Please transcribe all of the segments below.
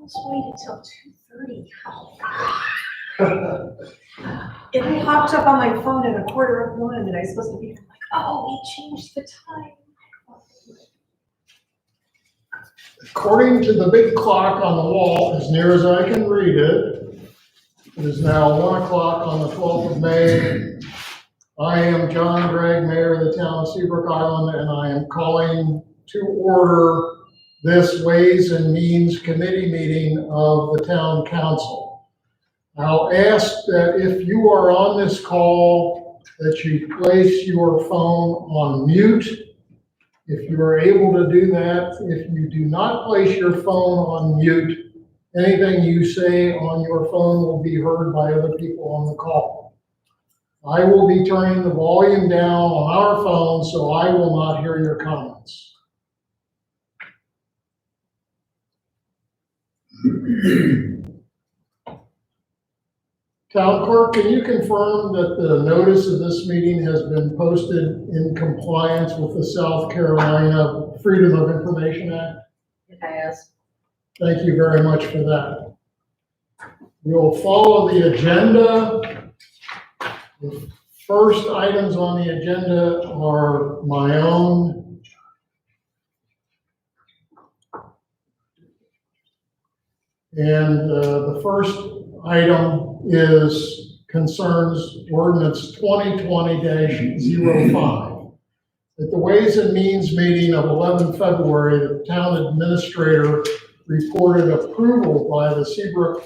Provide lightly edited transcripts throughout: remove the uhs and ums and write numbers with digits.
Let's wait until 2:30. It popped up on my phone at 1:45, and I was supposed to be like, oh, we changed the time. According to the big clock on the wall, as near as I can read it, it is now 1 o'clock on the 12th of May. I am John Gregg, Mayor of the town of Seabrook Island, and I am calling to order this Ways and Means Committee meeting of the Town Council. I'll ask that if you are on this call, that you place your phone on mute. If you are able to do that, if you do not place your phone on mute, anything you say on your phone will be heard by other people on the call. I will be turning the volume down on our phone, so I will not hear your comments. Town Clerk, can you confirm that the notice of this meeting has been posted in compliance with the South Carolina Freedom of Information Act? It has. Thank you very much for that. We'll follow the agenda. The first items on the agenda are my own. And the first item concerns ordinance 2020-05. At the Ways and Means meeting of 11 February, the town administrator reported approval by the Seabrook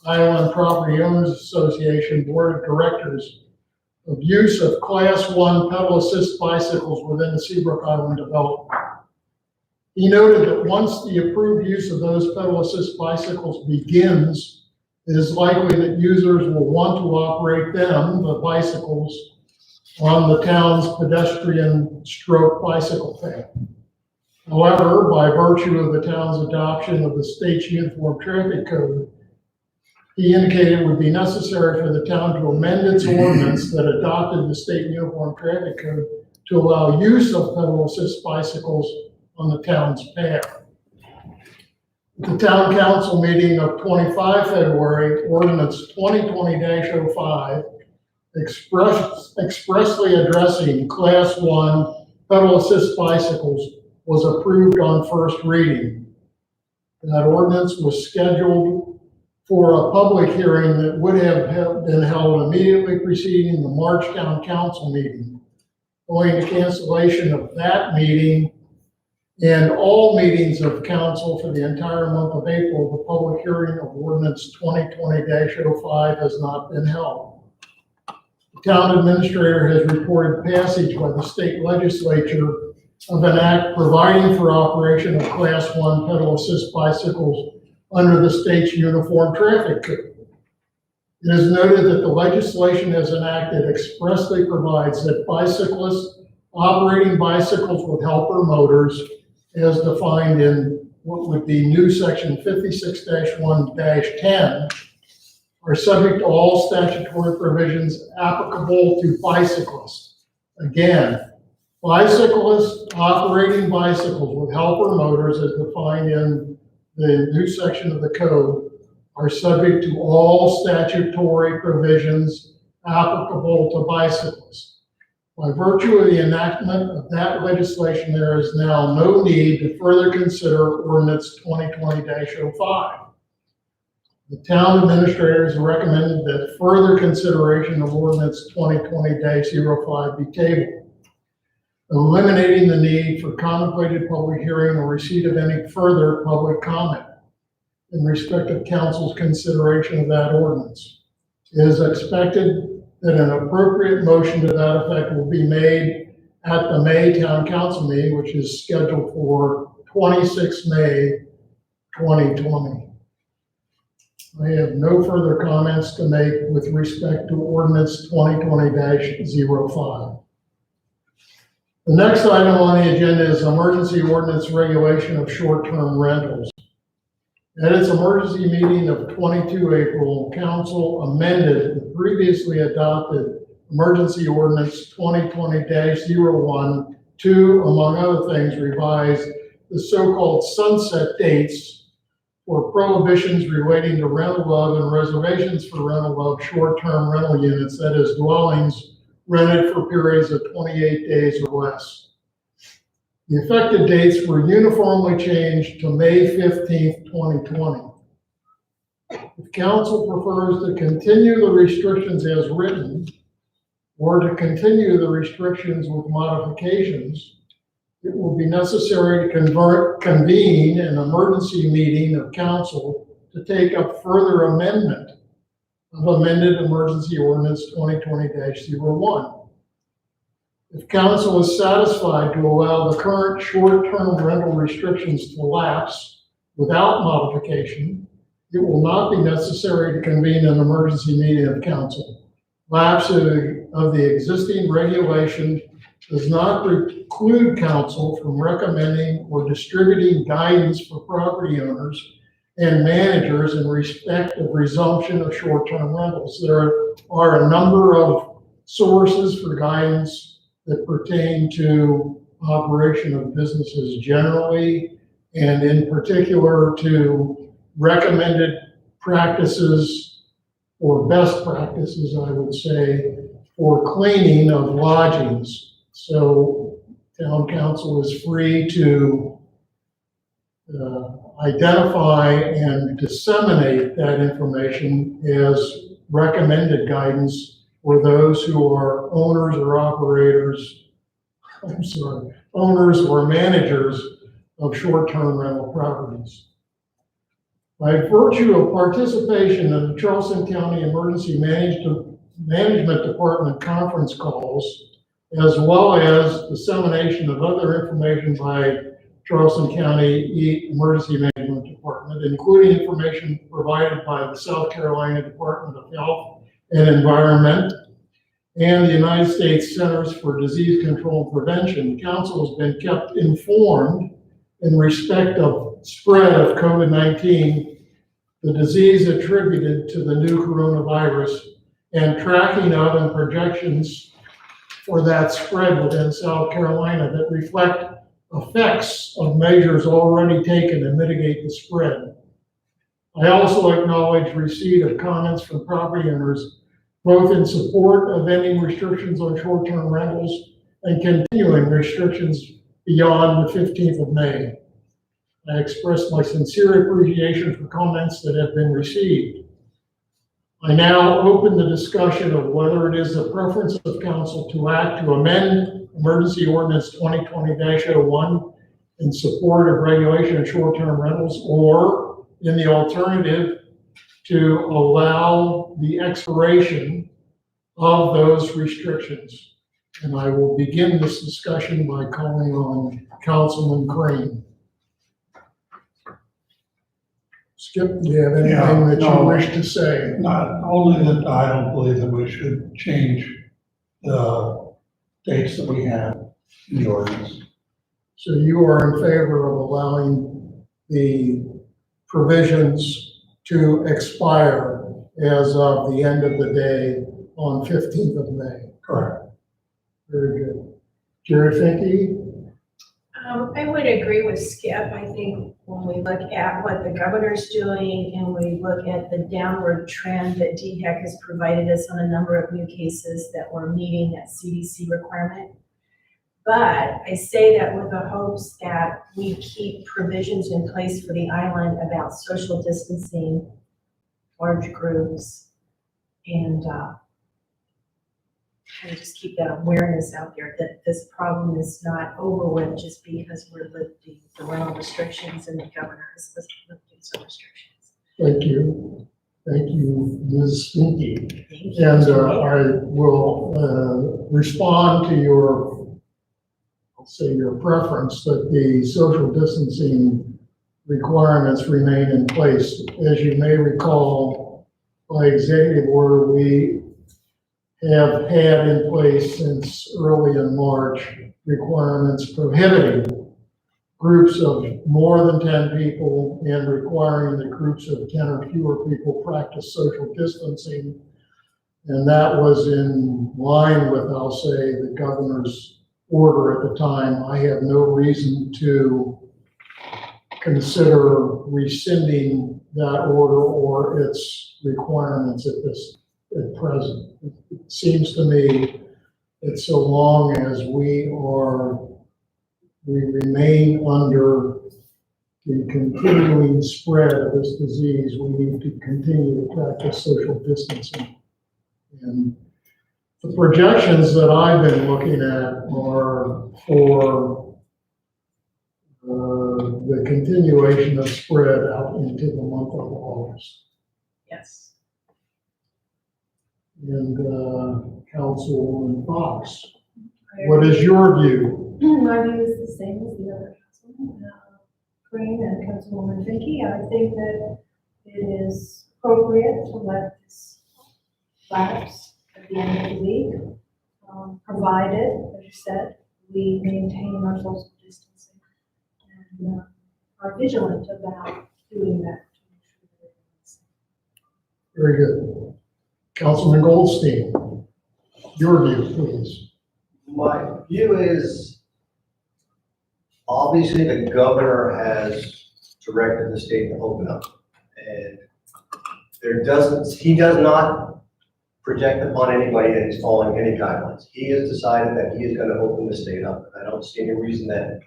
Island Property Owners Association Board of Directors of use of Class 1 pedal assist bicycles within the Seabrook Island development. He noted that once the approved use of those pedal assist bicycles begins, it is likely that users will want to operate them, the bicycles, on the town's pedestrian stroke bicycle path. However, by virtue of the town's adoption of the state's Uniform Traffic Code, he indicated it would be necessary for the town to amend its ordinance that adopted the state Uniform Traffic Code to allow use of pedal assist bicycles on the town's path. At the town council meeting of 25 February, ordinance 2020-05, expressly addressing Class 1 pedal assist bicycles was approved on first reading. That ordinance was scheduled for a public hearing that would have been held immediately preceding the March town council meeting. Owing to cancellation of that meeting and all meetings of council for the entire month of April, the public hearing of ordinance 2020-05 has not been held. The town administrator has reported passage by the state legislature of an act providing for operation of Class 1 pedal assist bicycles under the state's Uniform Traffic Code. It is noted that the legislation as enacted expressly provides that bicyclists operating bicycles with helper motors, as defined in what would be new section 56-1-10, are subject to all statutory provisions applicable to bicyclists. Again, bicyclists operating bicycles with helper motors, as defined in the new section of the code, are subject to all statutory provisions applicable to bicyclists. By virtue of the enactment of that legislation, there is now no need to further consider ordinance 2020-05. The town administrator has recommended that further consideration of ordinance 2020-05 be tabled, eliminating the need for contemplated public hearing or receipt of any further public comment in respect of council's consideration of that ordinance. It is expected that an appropriate motion to that effect will be made at the May Town Council meeting, which is scheduled for 26 May 2020. I have no further comments to make with respect to ordinance 2020-05. The next item on the agenda is emergency ordinance regulation of short-term rentals. At its emergency meeting of 22 April, council amended the previously adopted emergency ordinance 2020-01 to, among other things, revise the so-called sunset dates for prohibitions relating to rental of and reservations for rental of short-term rental units, that is dwellings rented for periods of 28 days or less. The effective dates were uniformly changed to May 15th, 2020. If council prefers to continue the restrictions as written, or to continue the restrictions with modifications, it will be necessary to convene an emergency meeting of council to take up further amendment of amended emergency ordinance 2020-01. If council is satisfied to allow the current short-term rental restrictions to lapse without modification, it will not be necessary to convene an emergency meeting of council. Lapse of the existing regulation does not preclude council from recommending or distributing guidance for property owners and managers in respect of resumption of short-term rentals. There are a number of sources for guidance that pertain to operation of businesses generally, and in particular to recommended practices or best practices, I would say, for cleaning of lodgings. So town council is free to identify and disseminate that information as recommended guidance for those who are owners or managers of short-term rental properties. By virtue of participation in the Charleston County Emergency Management Department conference calls, as well as dissemination of other information by Charleston County Emergency Management Department, including information provided by the South Carolina Department of Health and Environment and the United States Centers for Disease Control and Prevention, council has been kept informed in respect of spread of COVID-19, the disease attributed to the new coronavirus, and tracking of and projections for that spread within South Carolina that reflect effects of measures already taken to mitigate the spread. I also acknowledge receipt of comments from property owners, both in support of ending restrictions on short-term rentals and continuing restrictions beyond the 15th of May. I express my sincere appreciation for comments that have been received. I now open the discussion of whether it is the preference of council to act to amend Emergency Ordinance 2020-01 in support of regulation of short-term rentals, or in the alternative, to allow the expiration of those restrictions. And I will begin this discussion by calling on Councilman Crane. Skip, do you have anything that you wish to say? Not only that I don't believe that we should change the dates that we have in the ordinance. So you are in favor of allowing the provisions to expire as of the end of the day on 15th of May? Correct. Very good. Jerry Finke? I would agree with Skip. I think when we look at what the governor's doing and we look at the downward trend that DHEC has provided us on a number of new cases that were meeting that CDC requirement. But I say that with the hopes that we keep provisions in place for the island about social distancing, large groups, and kind of just keep that awareness out there that this problem is not over with just because we're lifting the rental restrictions and the governor is lifting some restrictions. Thank you. Thank you, Ms. Finke. Thank you. And I will respond to your, I'll say your preference that the social distancing requirements remain in place. As you may recall, by executive order, we have had in place since early in March requirements prohibiting groups of more than 10 people and requiring that groups of 10 or fewer people practice social distancing. And that was in line with, I'll say, the governor's order at the time. I have no reason to consider rescinding that order or its requirements at present. It seems to me that so long as we remain under the continuing spread of this disease, we need to continue to practice social distancing. And the projections that I've been looking at are for the continuation of spread out into the month of August. Yes. And Councilwoman Fox, what is your view? My view is the same as the other councilman, Green and Councilwoman Finke. I think that it is appropriate to let this lapse at the end of the week, provided, as you said, we maintain our social distancing and are vigilant about doing that. Very good. Councilman Goldstein, your view, please. My view is, obviously, the governor has directed the state to open up. And he does not project upon anybody that he's following any guidelines. He has decided that he is going to open the state up. I don't see any reason that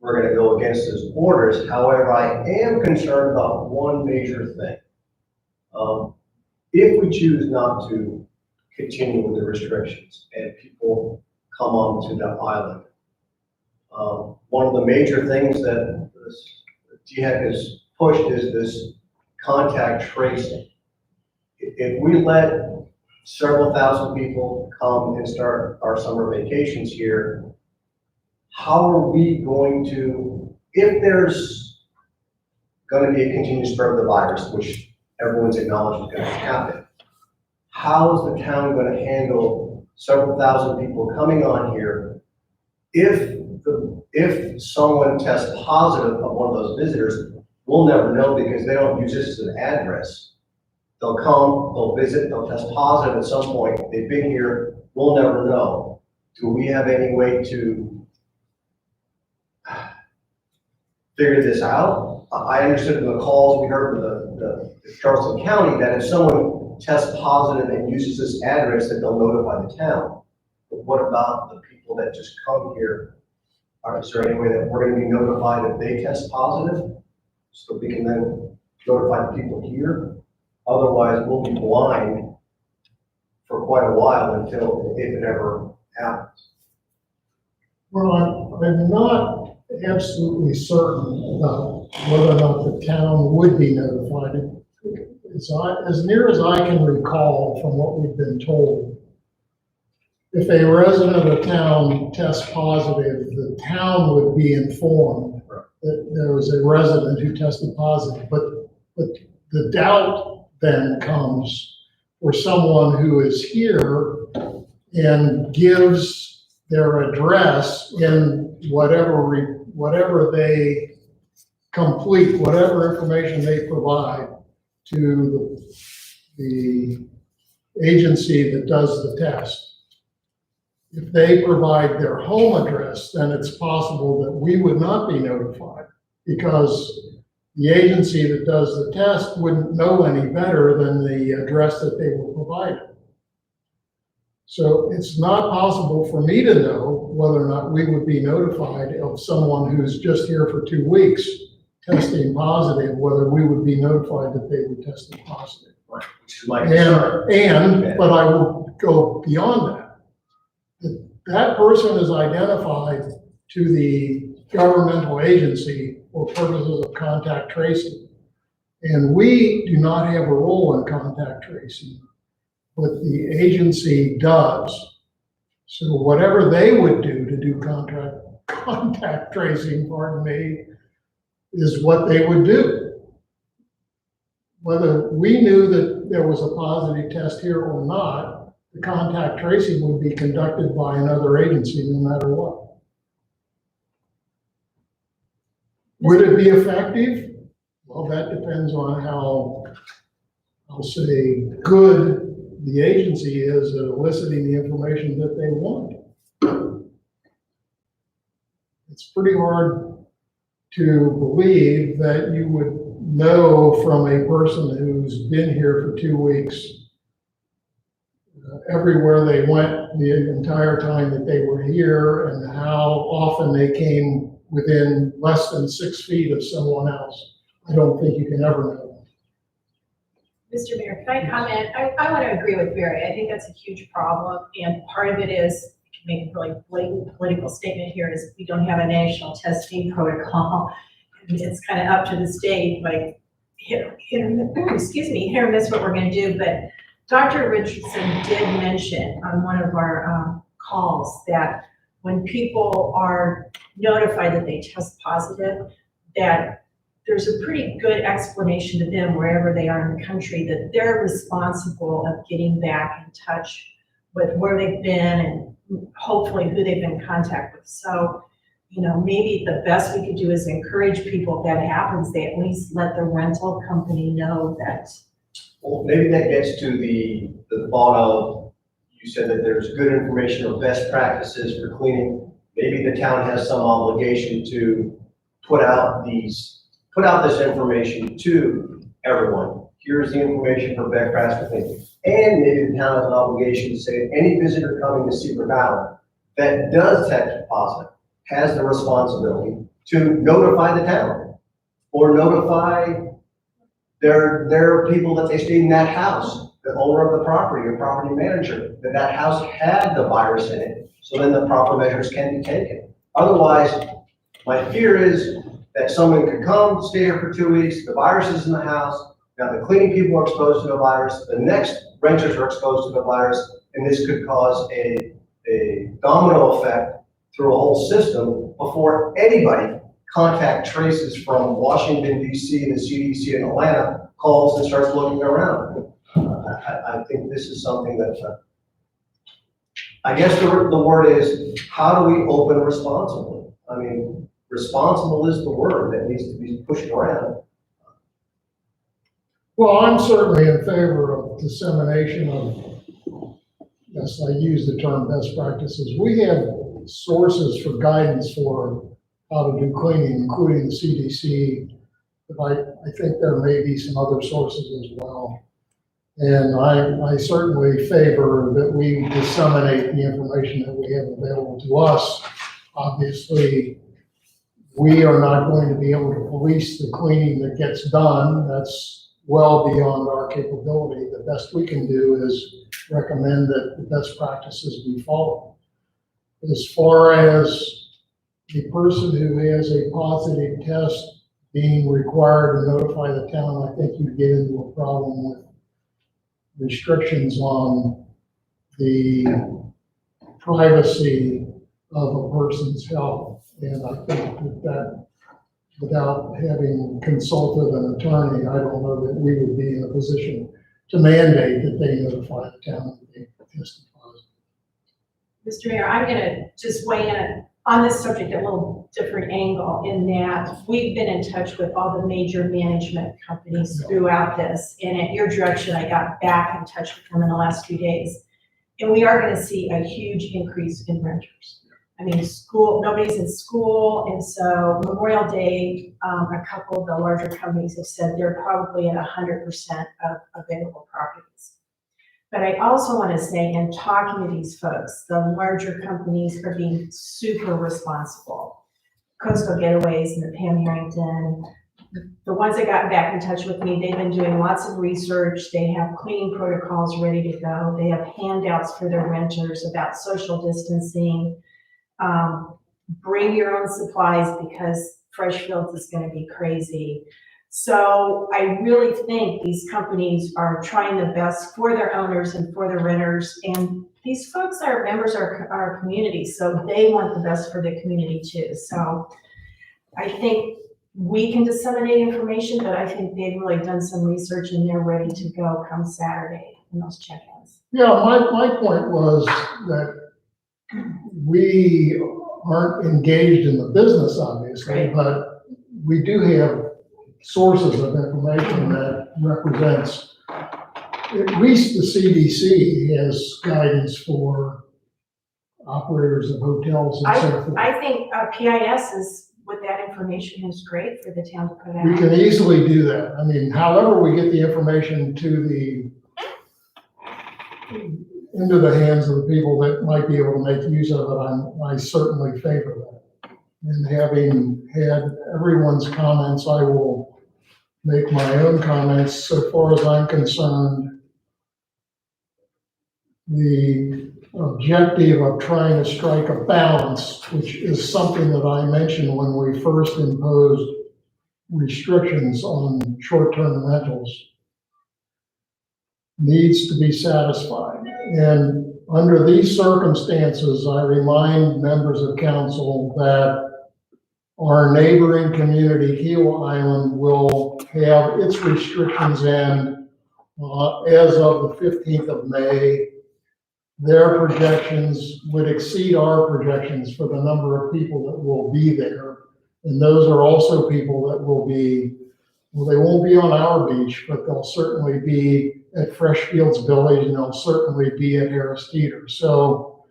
we're going to go against his orders. However, I am concerned about one major thing. If we choose not to continue with the restrictions and people come onto the island, one of the major things that DHEC has pushed is this contact tracing. If we let several thousand people come and start our summer vacations here, how are we going to, if there's going to be a continued spread of the virus, which everyone's acknowledged is going to happen, how is the town going to handle several thousand people coming on here if someone tests positive of one of those visitors? We'll never know because they don't use this as an address. They'll come, they'll visit, they'll test positive at some point. They've been here, we'll never know. Do we have any way to figure this out? I understood in the calls we heard from the Charleston County that if someone tests positive and uses this address, that they'll notify the town. But what about the people that just come here? Is there any way that we're going to be notified if they test positive, so we can then notify the people here? Otherwise, we'll be blind for quite a while until, if it ever happens. Well, I'm not absolutely certain about whether or not the town would be notified. As near as I can recall from what we've been told, if a resident of the town tests positive, the town would be informed that there was a resident who tested positive. But the doubt then comes for someone who is here and gives their address in whatever they complete, whatever information they provide to the agency that does the test. If they provide their home address, then it's possible that we would not be notified because the agency that does the test wouldn't know any better than the address that they were provided. So it's not possible for me to know whether or not we would be notified of someone who's just here for 2 weeks testing positive, whether we would be notified that they were testing positive. Right, which is my concern. But I will go beyond that. That person is identified to the governmental agency for purposes of contact tracing. And we do not have a role in contact tracing, but the agency does. So whatever they would do to do contact tracing, pardon me, is what they would do. Whether we knew that there was a positive test here or not, the contact tracing would be conducted by another agency no matter what. Would it be effective? Well, that depends on how, I'll say, good the agency is at eliciting the information that they want. It's pretty hard to believe that you would know from a person who's been here for 2 weeks, everywhere they went the entire time that they were here, and how often they came within less than 6 feet of someone else. I don't think you can ever know. Mr. Mayor, can I comment? I want to agree with Barry. I think that's a huge problem, and part of it is, I can make a really blatant political statement here, is we don't have a national testing protocol. And it's kind of up to the state, like, hit or miss what we're going to do. But Dr. Richardson did mention on one of our calls that when people are notified that they test positive, that there's a pretty good explanation to them wherever they are in the country that they're responsible of getting back in touch with where they've been and hopefully who they've been in contact with. So, you know, maybe the best we could do is encourage people, if that happens, they at least let the rental company know that. Well, maybe that gets to the thought of, you said that there's good information or best practices for cleaning. Maybe the town has some obligation to put out this information to everyone. Here's the information for best practice cleaning. And maybe the town has an obligation to say any visitor coming to Cedar Valley that does test positive has the responsibility to notify the town or notify their people that they stayed in that house, the owner of the property or property manager, that house had the virus in it, so then the proper measures can be taken. Otherwise, my fear is that someone could come, stay here for 2 weeks, the virus is in the house, now the cleaning people are exposed to the virus, the next renters are exposed to the virus, and this could cause a domino effect through a whole system before anybody contact traces from Washington, D.C., the CDC in Atlanta, calls and starts looking around. I think this is something that, I guess the word is, how do we open responsibly? I mean, responsible is the word that needs to be pushed around. Well, I'm certainly in favor of dissemination of, yes, I use the term best practices. We have sources for guidance for how to do cleaning, including the CDC. But I think there may be some other sources as well. And I certainly favor that we disseminate the information that we have available to us. Obviously, we are not going to be able to police the cleaning that gets done. That's well beyond our capability. The best we can do is recommend that the best practices be followed. As far as a person who has a positive test being required to notify the town, I think you get into a problem with restrictions on the privacy of a person's health. And I think that without having consulted an attorney, I don't know that we would be in a position to mandate that they notify the town that they tested positive. Mr. Mayor, I'm gonna just weigh in on this subject a little different angle, in that we've been in touch with all the major management companies throughout this, and at your direction, I got back in touch with them in the last few days. And we are gonna see a huge increase in renters. I mean, nobody's in school, and so Memorial Day, a couple of the larger companies have said they're probably at 100% of available properties. But I also want to say, in talking to these folks, the larger companies are being super responsible. Coastal Getaways and the Pam Harrington, the ones that got back in touch with me, they've been doing lots of research. They have cleaning protocols ready to go. They have handouts for their renters about social distancing. Bring your own supplies because Freshfields is going to be crazy. So I really think these companies are trying the best for their owners and for their renters. And these folks are members of our community, so they want the best for the community too. So I think we can disseminate information, but I think they've really done some research and they're ready to go come Saturday in those check-ins. Yeah, my point was that we aren't engaged in the business, obviously, Right. but we do have sources of information that represents, at least the CDC has guidance for operators of hotels and so forth. I think PIS is with that information is great for the town to put We out. can easily do that. I mean, however we get the information into the hands of the people that might be able to make use of it, I certainly favor that. And having had everyone's comments, I will make my own comments. So far as I'm concerned, the objective of trying to strike a balance, which is something that I mentioned when we first imposed restrictions on short-term rentals, needs to be satisfied. And under these circumstances, I remind members of council that our neighboring community, Keel Island, will have its restrictions end as of the 15th of May. Their projections would exceed our projections for the number of people that will be there. And those are also people that will be, well, they won't be on our beach, but they'll certainly be at Freshfields Village, and they'll certainly be at Harris Teeter. So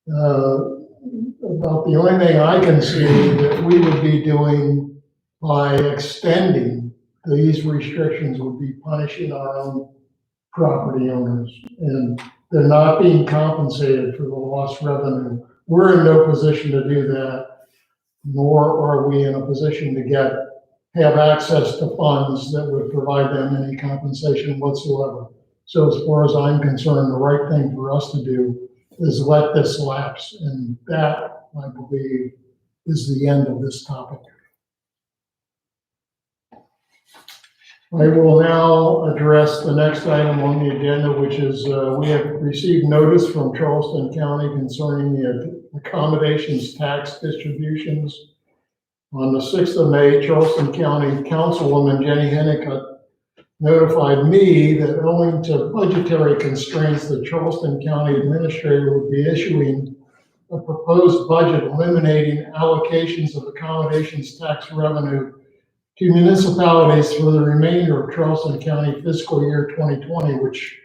about the only thing I can see that we would be doing by extending these restrictions would be punishing our own property owners. And they're not being compensated for the lost revenue. We're in no position to do that, nor are we in a position to have access to funds that would provide them any compensation whatsoever. So as far as I'm concerned, the right thing for us to do is let this lapse. And that, I believe, is the end of this topic. I will now address the next item on the agenda, which is we have received notice from Charleston County concerning the accommodations tax distributions. On the 6th of May, Charleston County Councilwoman Jenny Hennicutt notified me that owing to budgetary constraints, the Charleston County Administrator would be issuing a proposed budget eliminating allocations of accommodations tax revenue to municipalities for the remainder of Charleston County fiscal year 2020, which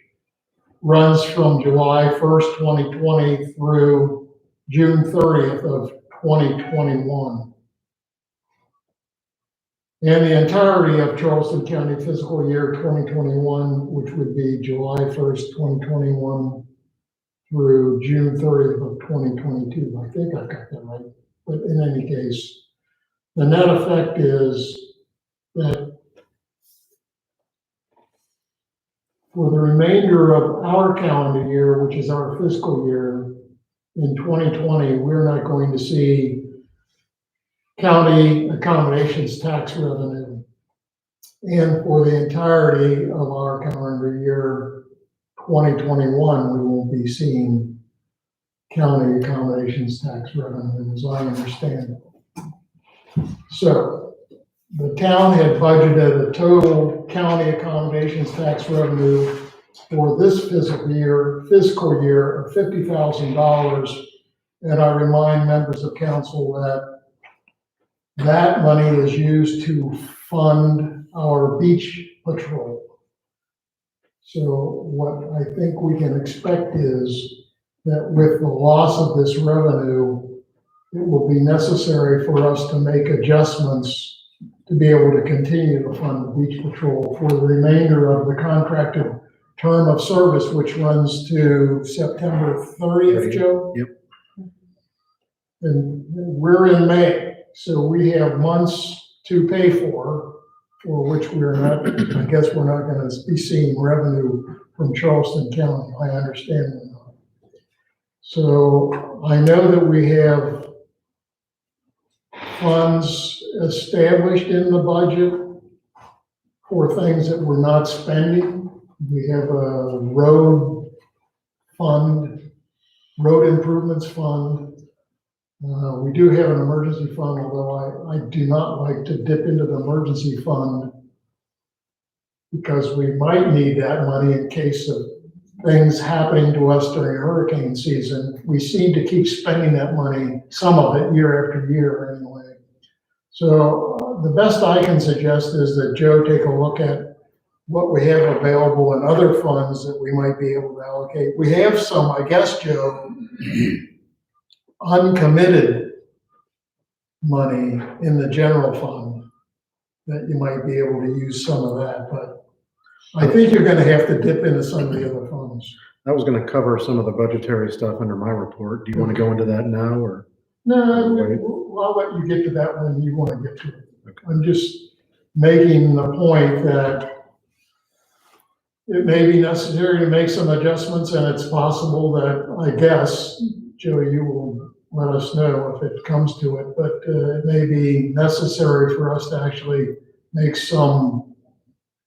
runs from July 1st, 2020 through June 30th of 2021. And the entirety of Charleston County fiscal year 2021, which would be July 1st, 2021 through June 30th of 2022. I think I've got that right. But in any case, the net effect is that for the remainder of our calendar year, which is our fiscal year in 2020, we're not going to see county accommodations tax revenue. And for the entirety of our calendar year 2021, we won't be seeing county accommodations tax revenue, as I understand it. So the town had budgeted a total county accommodations tax revenue for this fiscal year of $50,000. And I remind members of council that money is used to fund our beach patrol. So what I think we can expect is that with the loss of this revenue, it will be necessary for us to make adjustments to be able to continue to fund the beach patrol for the remainder of the contracted term of service, which runs to September 30th, Joe? Yep. And we're in May, so we have months to pay for which we're not, I guess we're not gonna be seeing revenue from Charleston County. I understand that. So I know that we have funds established in the budget for things that we're not spending. We have a road fund, road improvements fund. We do have an emergency fund, although I do not like to dip into the emergency fund because we might need that money in case of things happening to us during hurricane season. We seem to keep spending that money, some of it year after year anyway. So the best I can suggest is that Joe take a look at what we have available in other funds that we might be able to allocate. We have some, I guess, Joe, uncommitted money in the general fund, that you might be able to use some of that, but I think you're gonna have to dip into some of the other funds. That was gonna cover some of the budgetary stuff under my report. Do you wanna go into that now, or? No, Wait. I'll let you get to that when you wanna get to it. Okay. I'm just making the point that it may be necessary to make some adjustments, and it's possible that, I guess, Joey, you will let us know if it comes to it, but it may be necessary for us to actually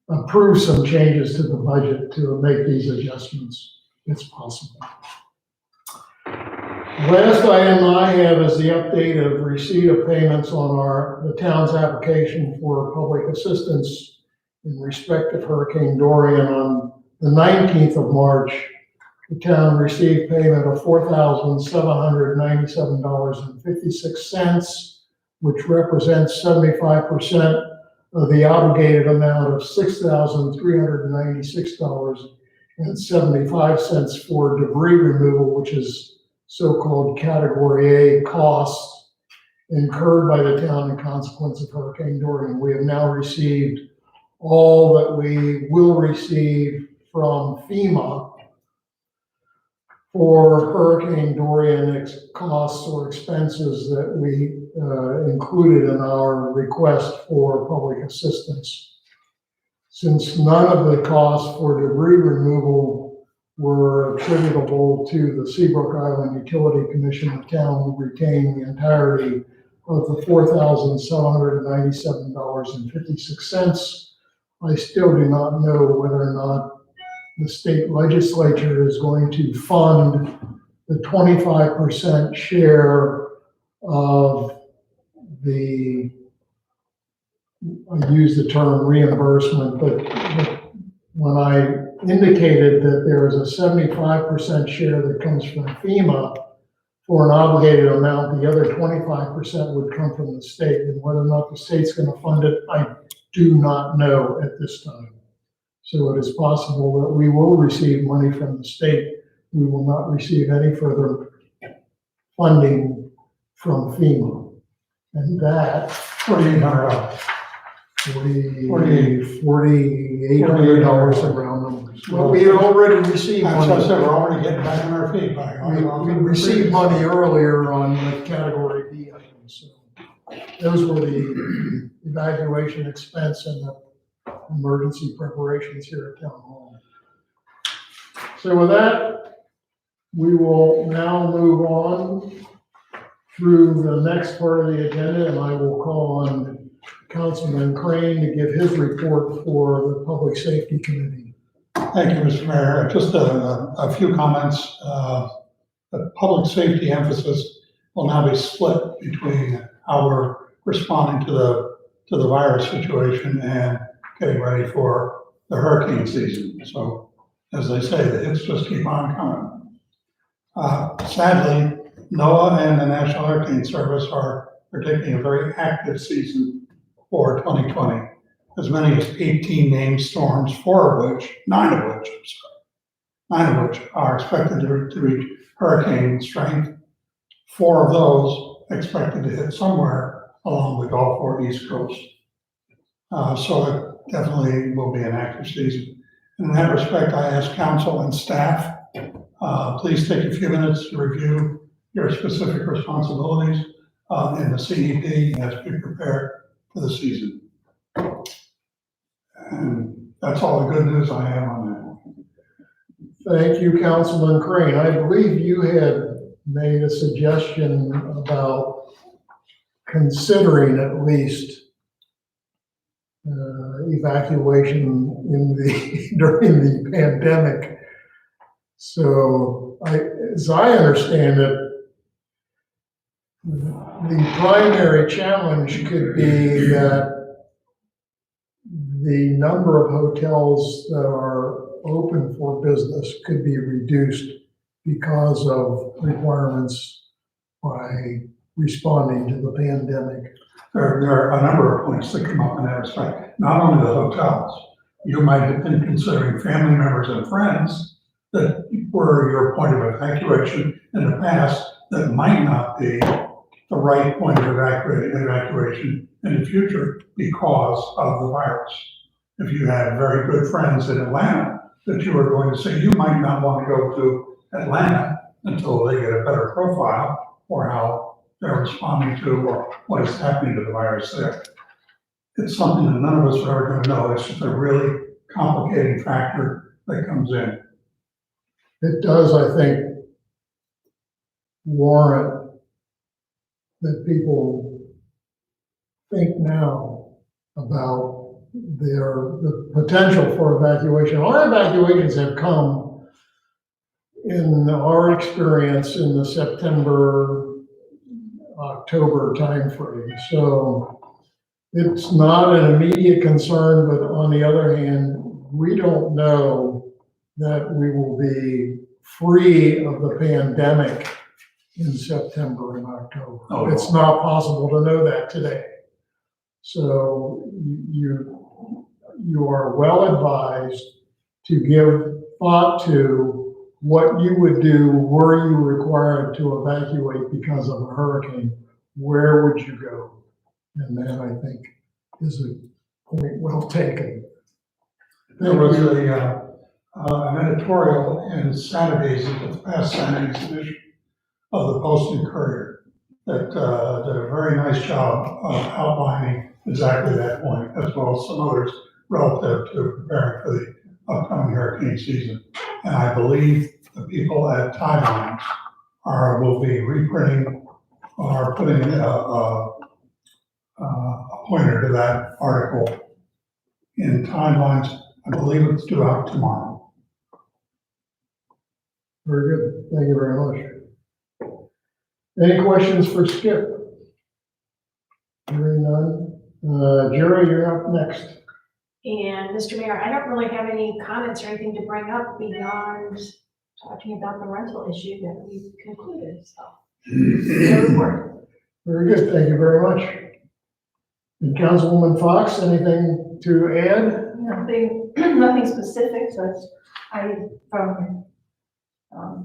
approve some changes to the budget to make these adjustments. It's possible. Last item I have is the update of receipt of payments on the town's application for public assistance in respect of Hurricane Dorian. On the 19th of March, the town received payment of $4,797.56, which represents 75% of the obligated amount of $6,396.75 for debris removal, which is so-called Category A costs incurred by the town in consequence of Hurricane Dorian. We have now received all that we will receive from FEMA for Hurricane Dorian costs or expenses that we included in our request for public assistance. Since none of the costs for debris removal were attributable to the Seabrook Island Utility Commission, the town will retain the entirety of the $4,797.56. I still do not know whether or not the state legislature is going to fund the 25% share of the, I use the term reimbursement, but when I indicated that there is a 75% share that comes from FEMA for an obligated amount, the other 25% would come from the state, and whether or not the state's going to fund it, I do not know at this time. So it is possible that we will receive money from the state. We will not receive any further funding from FEMA. And that, $4,800. $4,800 around numbers. Well, we had already received That's what I money. said, we're already getting back on our feet by. We received money earlier on the Category B items. So those were the evaluation expense and the emergency preparations here at Town Hall. So with that, we will now move on through the next part of the agenda, and I will call on Councilman Crane to give his report for the Public Safety Committee. Thank you, Mr. Mayor. Just a few comments. The public safety emphasis will now be split between how we're responding to the virus situation and getting ready for the hurricane season. So, as they say, the hits just keep on coming. Sadly, NOAA and the National Hurricane Service are predicting a very active season for 2020. As many as 18 named storms, nine of which are expected to reach hurricane strength. 4 of those expected to hit somewhere along the Gulf or East Coast. So it definitely will be an active season. In that respect, I ask council and staff, please take a few minutes to review your specific responsibilities in the CEP as we prepare for the season. And that's all the good news I have on that. Thank you, Councilman Crane. I believe you had made a suggestion about considering at least evacuation during the pandemic. So as I understand it, the primary challenge could be that the number of hotels that are open for business could be reduced because of requirements by responding to the pandemic. There are a number of points that come up in that respect. Not only the hotels, you might have been considering family members and friends that were your point of evacuation in the past that might not be the right point of evacuation in the future because of the virus. If you had very good friends in Atlanta that you are going to say, you might not want to go to Atlanta until they get a better profile or how they're responding to or what is happening to the virus there. It's something that none of us are ever going to know. It's just a really complicating factor that comes in. It does, I think, warrant that people think now about the potential for evacuation. Our evacuations have come in our experience in the September, October timeframe. So it's not an immediate concern, but on the other hand, we don't know that we will be free of the pandemic in September and October. Oh. It's not possible to know that today. So you are well advised to give thought to what you would do were you required to evacuate because of a hurricane. Where would you go? And that, I think, is a point well taken. There was an editorial in Saturday's, the past Saturday's edition of the Post and Courier that did a very nice job of outlining exactly that point, as well as some others relative to preparing for the upcoming hurricane season. And I believe the people at Timelines will be reprinting or putting a pointer to that article in Timelines. I believe it's due out tomorrow. Very good. Thank you very much. Any questions for Skip? Hearing none. Jerry, you're up next. And Mr. Mayor, I don't really have any comments or anything to bring up beyond talking about the rental issue that we've concluded, so. No report. Very good. Thank you very much. And Councilwoman Fox, anything to add? Nothing specific, from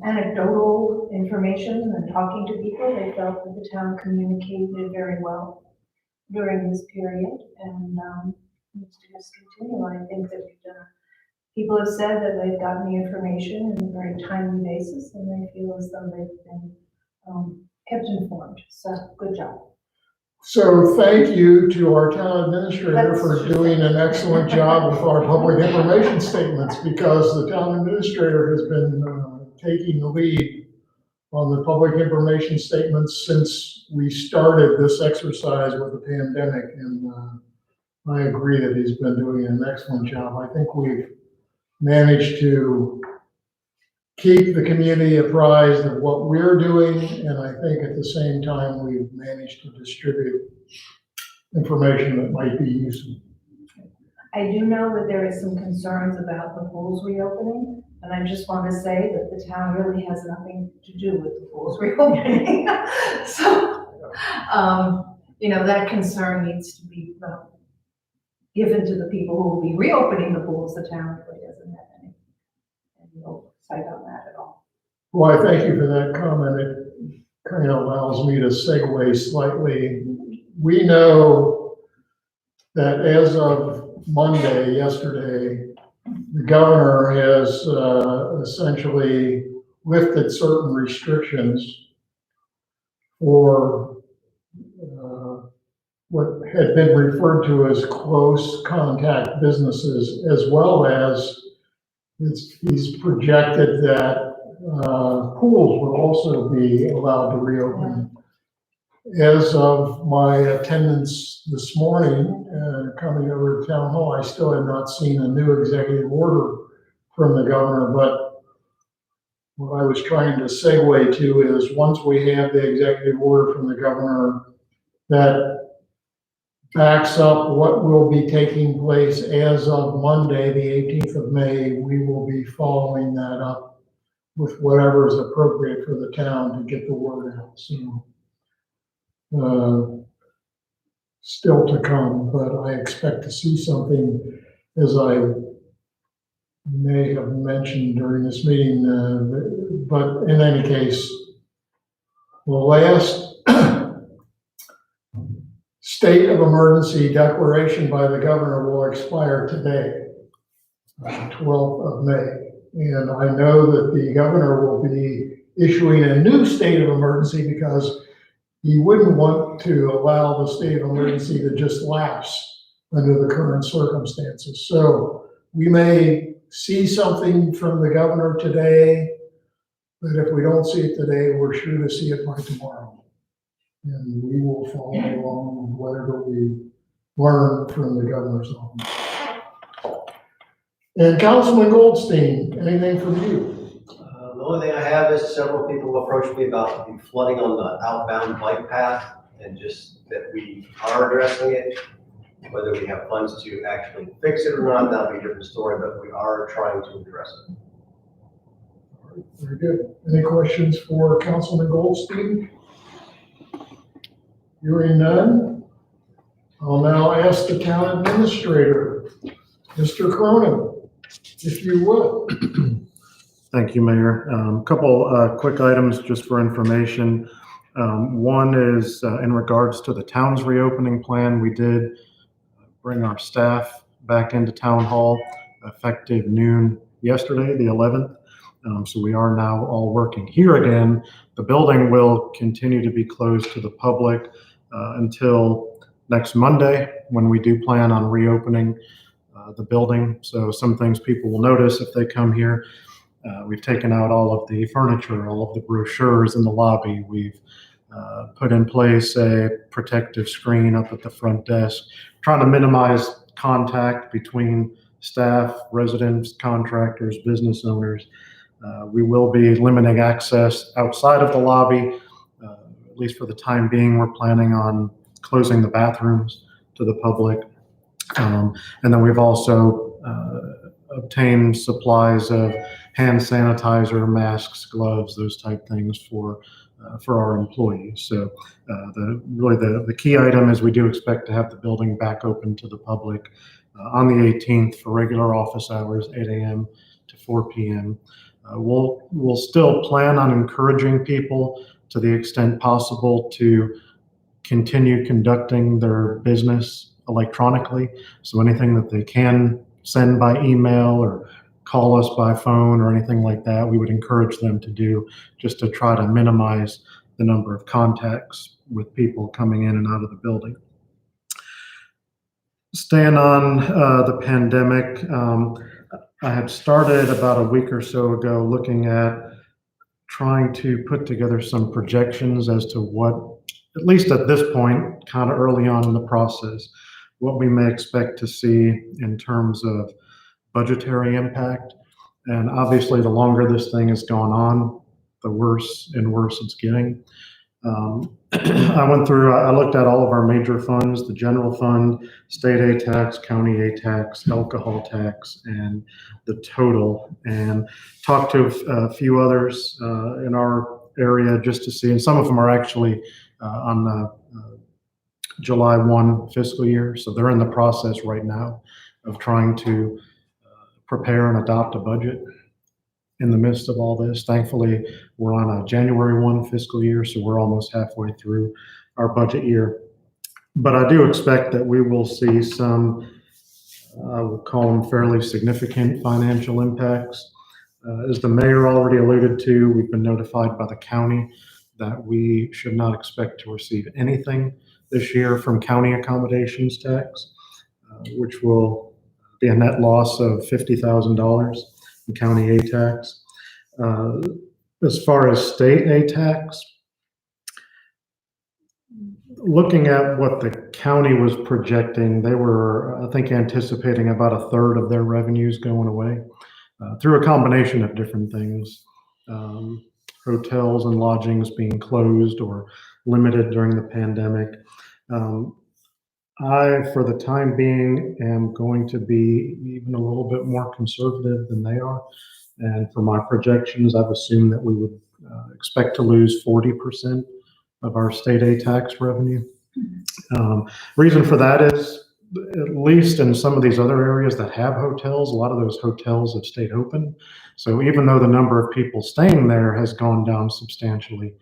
anecdotal information and talking to people, they felt that the town communicated very well during this period and needs to just continue. I think that people have said that they've gotten the information on a very timely basis and they feel as though they've been kept informed. So good job. So thank you to our town administrator for doing an excellent job with our public information statements, because the town administrator has been taking the lead on the public information statements since we started this exercise with the pandemic. And I agree that he's been doing an excellent job. I think we've managed to keep the community apprised of what we're doing, and I think at the same time we've managed to distribute information that might be useful. I do know that there is some concerns about the pools reopening, and I just want to say that the town really has nothing to do with the pools reopening. So, that concern needs to be given to the people who will be reopening the pools. The town really doesn't have any oversight on that at all. Well, I thank you for that comment. It kind of allows me to segue slightly. We know that as of Monday, yesterday, the governor has essentially lifted certain restrictions for what had been referred to as close contact businesses, as well as he's projected that pools will also be allowed to reopen. As of my attendance this morning, coming over to town hall, I still have not seen a new executive order from the governor, but what I was trying to segue to is once we have the executive order from the governor that backs up what will be taking place as of Monday, the 18th of May, we will be following that up with whatever is appropriate for the town to get the word out. So, still to come, but I expect to see something, as I may have mentioned during this meeting, but in any case, the last state of emergency declaration by the governor will expire today, 12th of May. And I know that the governor will be issuing a new state of emergency because he wouldn't want to allow the state of emergency to just lapse under the current circumstances. So we may see something from the governor today, but if we don't see it today, we're sure to see it by tomorrow. And we will follow along with whatever we learn from the governor's office. And Councilman Goldstein, anything from you? The only thing I have is several people approached me about the flooding on the outbound bike path, and just that we are addressing it. Whether we have funds to actually fix it or not, that'll be a different story, but we are trying to address it. All right, very good. Any questions for Councilman Goldstein? Hearing none, I'll now ask the town administrator, Mr. Cronin, if you would. Thank you, Mayor. Couple quick items just for information. One is in regards to the town's reopening plan. We did bring our staff back into town hall effective noon yesterday, the 11th. So we are now all working here again. The building will continue to be closed to the public until next Monday, when we do plan on reopening the building. So some things people will notice if they come here. We've taken out all of the furniture, all of the brochures in the lobby. We've put in place a protective screen up at the front desk, trying to minimize contact between staff, residents, contractors, business owners. We will be limiting access outside of the lobby, at least for the time being. We're planning on closing the bathrooms to the public. And then we've also obtained supplies of hand sanitizer, masks, gloves, those type things for our employees. So the key item is we do expect to have the building back open to the public on the 18th for regular office hours, 8 a.m. to 4 p.m. We'll still plan on encouraging people to the extent possible to continue conducting their business electronically. So anything that they can send by email or call us by phone or anything like that, we would encourage them to do, just to try to minimize the number of contacts with people coming in and out of the building. Staying on the pandemic, I had started about a week or so ago looking at trying to put together some projections as to what, at least at this point, kind of early on in the process, what we may expect to see in terms of budgetary impact. And obviously, the longer this thing has gone on, the worse and worse it's getting. I looked at all of our major funds, the general fund, state aid tax, county aid tax, alcohol tax, and the total, and talked to a few others in our area just to see, and some of them are actually on the July 1 fiscal year. So they're in the process right now of trying to prepare and adopt a budget in the midst of all this. Thankfully, we're on a January 1 fiscal year, so we're almost halfway through our budget year. But I do expect that we will see some, I would call them fairly significant financial impacts. As the mayor already alluded to, we've been notified by the county that we should not expect to receive anything this year from county accommodations tax, which will be a net loss of $50,000 in county aid tax. As far as state aid tax, looking at what the county was projecting, they were, I think, anticipating about a third of their revenues going away through a combination of different things. Hotels and lodgings being closed or limited during the pandemic. I, for the time being, am going to be even a little bit more conservative than they are. And for my projections, I've assumed that we would expect to lose 40% of our state aid tax revenue. Reason for that is, at least in some of these other areas that have hotels, a lot of those hotels have stayed open. So even though the number of people staying there has gone down substantially,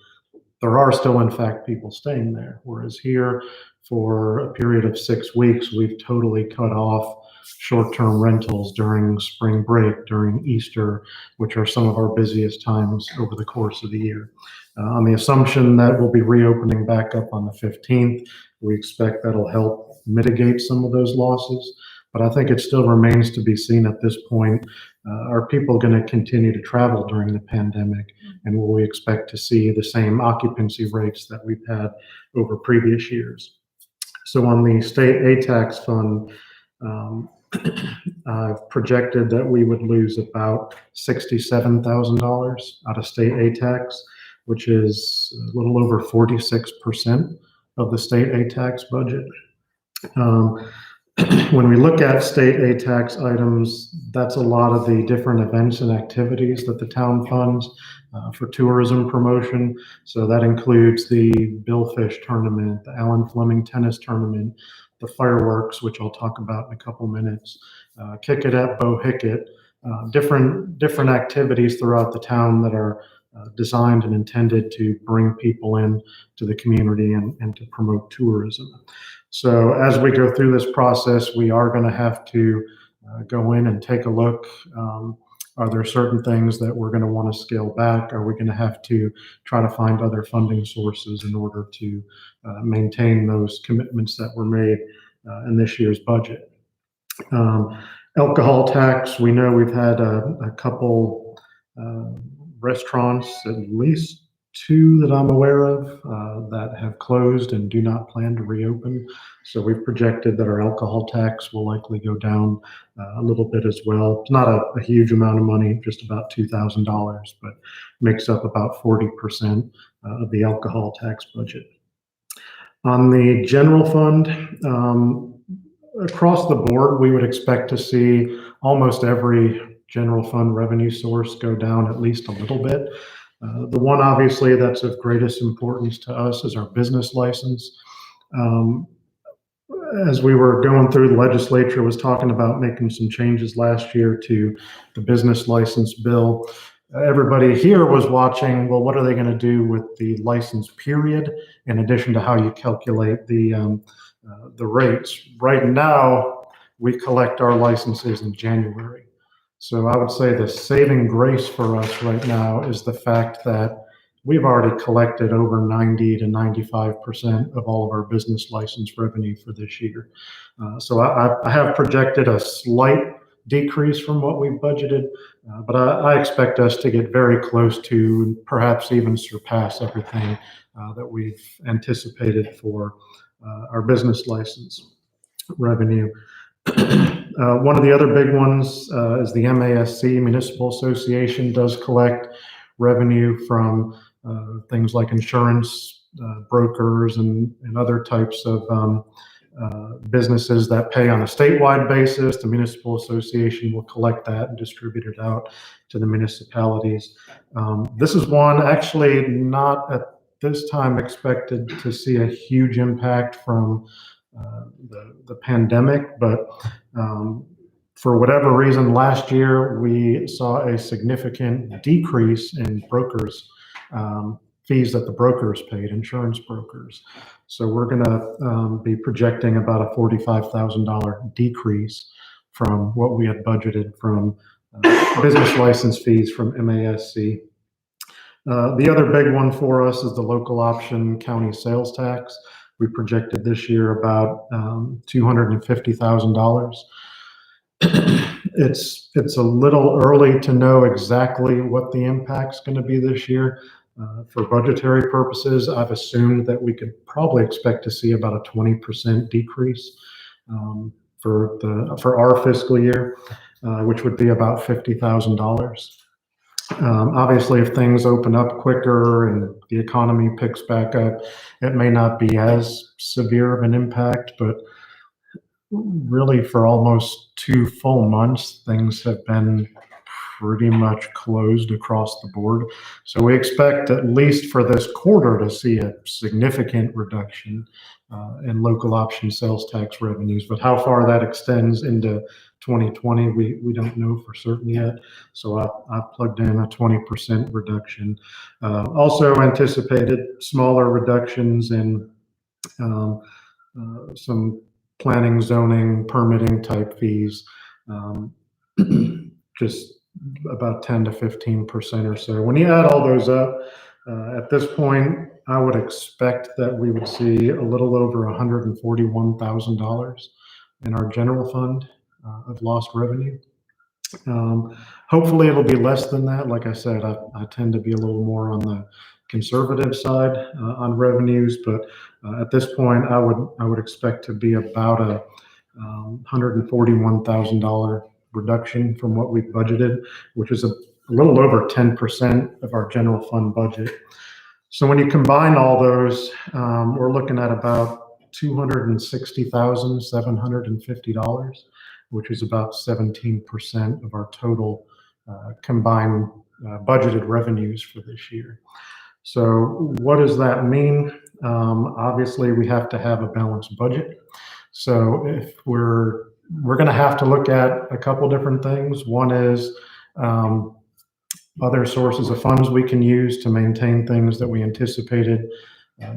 there are still, in fact, people staying there. Whereas here, for a period of 6 weeks, we've totally cut off short-term rentals during spring break, during Easter, which are some of our busiest times over the course of the year. On the assumption that we'll be reopening back up on the 15th, we expect that'll help mitigate some of those losses. But I think it still remains to be seen at this point. Are people going to continue to travel during the pandemic? And will we expect to see the same occupancy rates that we've had over previous years? So on the state A-tax fund, I've projected that we would lose about $67,000 out of state A-tax, which is a little over 46% of the state A-tax budget. When we look at state aid tax items, that's a lot of the different events and activities that the town funds for tourism promotion. So that includes the Billfish tournament, the Alan Fleming tennis tournament, the fireworks, which I'll talk about in a couple minutes, Kick It at Bo Hicket, different activities throughout the town that are designed and intended to bring people in to the community and to promote tourism. So as we go through this process, we are going to have to go in and take a look. Are there certain things that we're going to want to scale back? Are we going to have to try to find other funding sources in order to maintain those commitments that were made in this year's budget? Alcohol tax, we know we've had a couple restaurants, at least 2 that I'm aware of, that have closed and do not plan to reopen. So we've projected that our alcohol tax will likely go down a little bit as well. It's not a huge amount of money, just about $2,000, but makes up about 40% of the alcohol tax budget. On the general fund, across the board, we would expect to see almost every general fund revenue source go down at least a little bit. The one obviously that's of greatest importance to us is our business license. As we were going through, the legislature was talking about making some changes last year to the business license bill. Everybody here was watching, well, what are they going to do with the license period, in addition to how you calculate the rates? Right now, we collect our licenses in January. So I would say the saving grace for us right now is the fact that we've already collected over 90 to 95% of all of our business license revenue for this year. So I have projected a slight decrease from what we budgeted, but I expect us to get very close to, perhaps even surpass everything that we've anticipated for our business license revenue. One of the other big ones is the MASC, Municipal Association, does collect revenue from things like insurance brokers and other types of businesses that pay on a statewide basis. The Municipal Association will collect that and distribute it out to the municipalities. This is one actually not at this time expected to see a huge impact from the pandemic, but for whatever reason, last year we saw a significant decrease in brokers' fees that the brokers paid, insurance brokers. So we're going to be projecting about a $45,000 decrease from what we had budgeted from business license fees from MASC. The other big one for us is the local option county sales tax. We projected this year about $250,000. It's a little early to know exactly what the impact's going to be this year. For budgetary purposes, I've assumed that we could probably expect to see about a 20% decrease for our fiscal year, which would be about $50,000. Obviously, if things open up quicker and the economy picks back up, it may not be as severe of an impact, but really for almost 2 full months, things have been pretty much closed across the board. So we expect, at least for this quarter, to see a significant reduction in local option sales tax revenues. But how far that extends into 2020, we don't know for certain yet. So I've plugged in a 20% reduction. Also anticipated smaller reductions in some planning, zoning, permitting type fees, just about 10 to 15% or so. When you add all those up, at this point, I would expect that we would see a little over $141,000 in our general fund of lost revenue. Hopefully it'll be less than that. Like I said, I tend to be a little more on the conservative side on revenues, but at this point, I would expect to be about a $141,000 reduction from what we budgeted, which is a little over 10% of our general fund budget. So when you combine all those, we're looking at about $260,750, which is about 17% of our total combined budgeted revenues for this year. So what does that mean? Obviously, we have to have a balanced budget. So if we're going to have to look at a couple different things. One is other sources of funds we can use to maintain things that we anticipated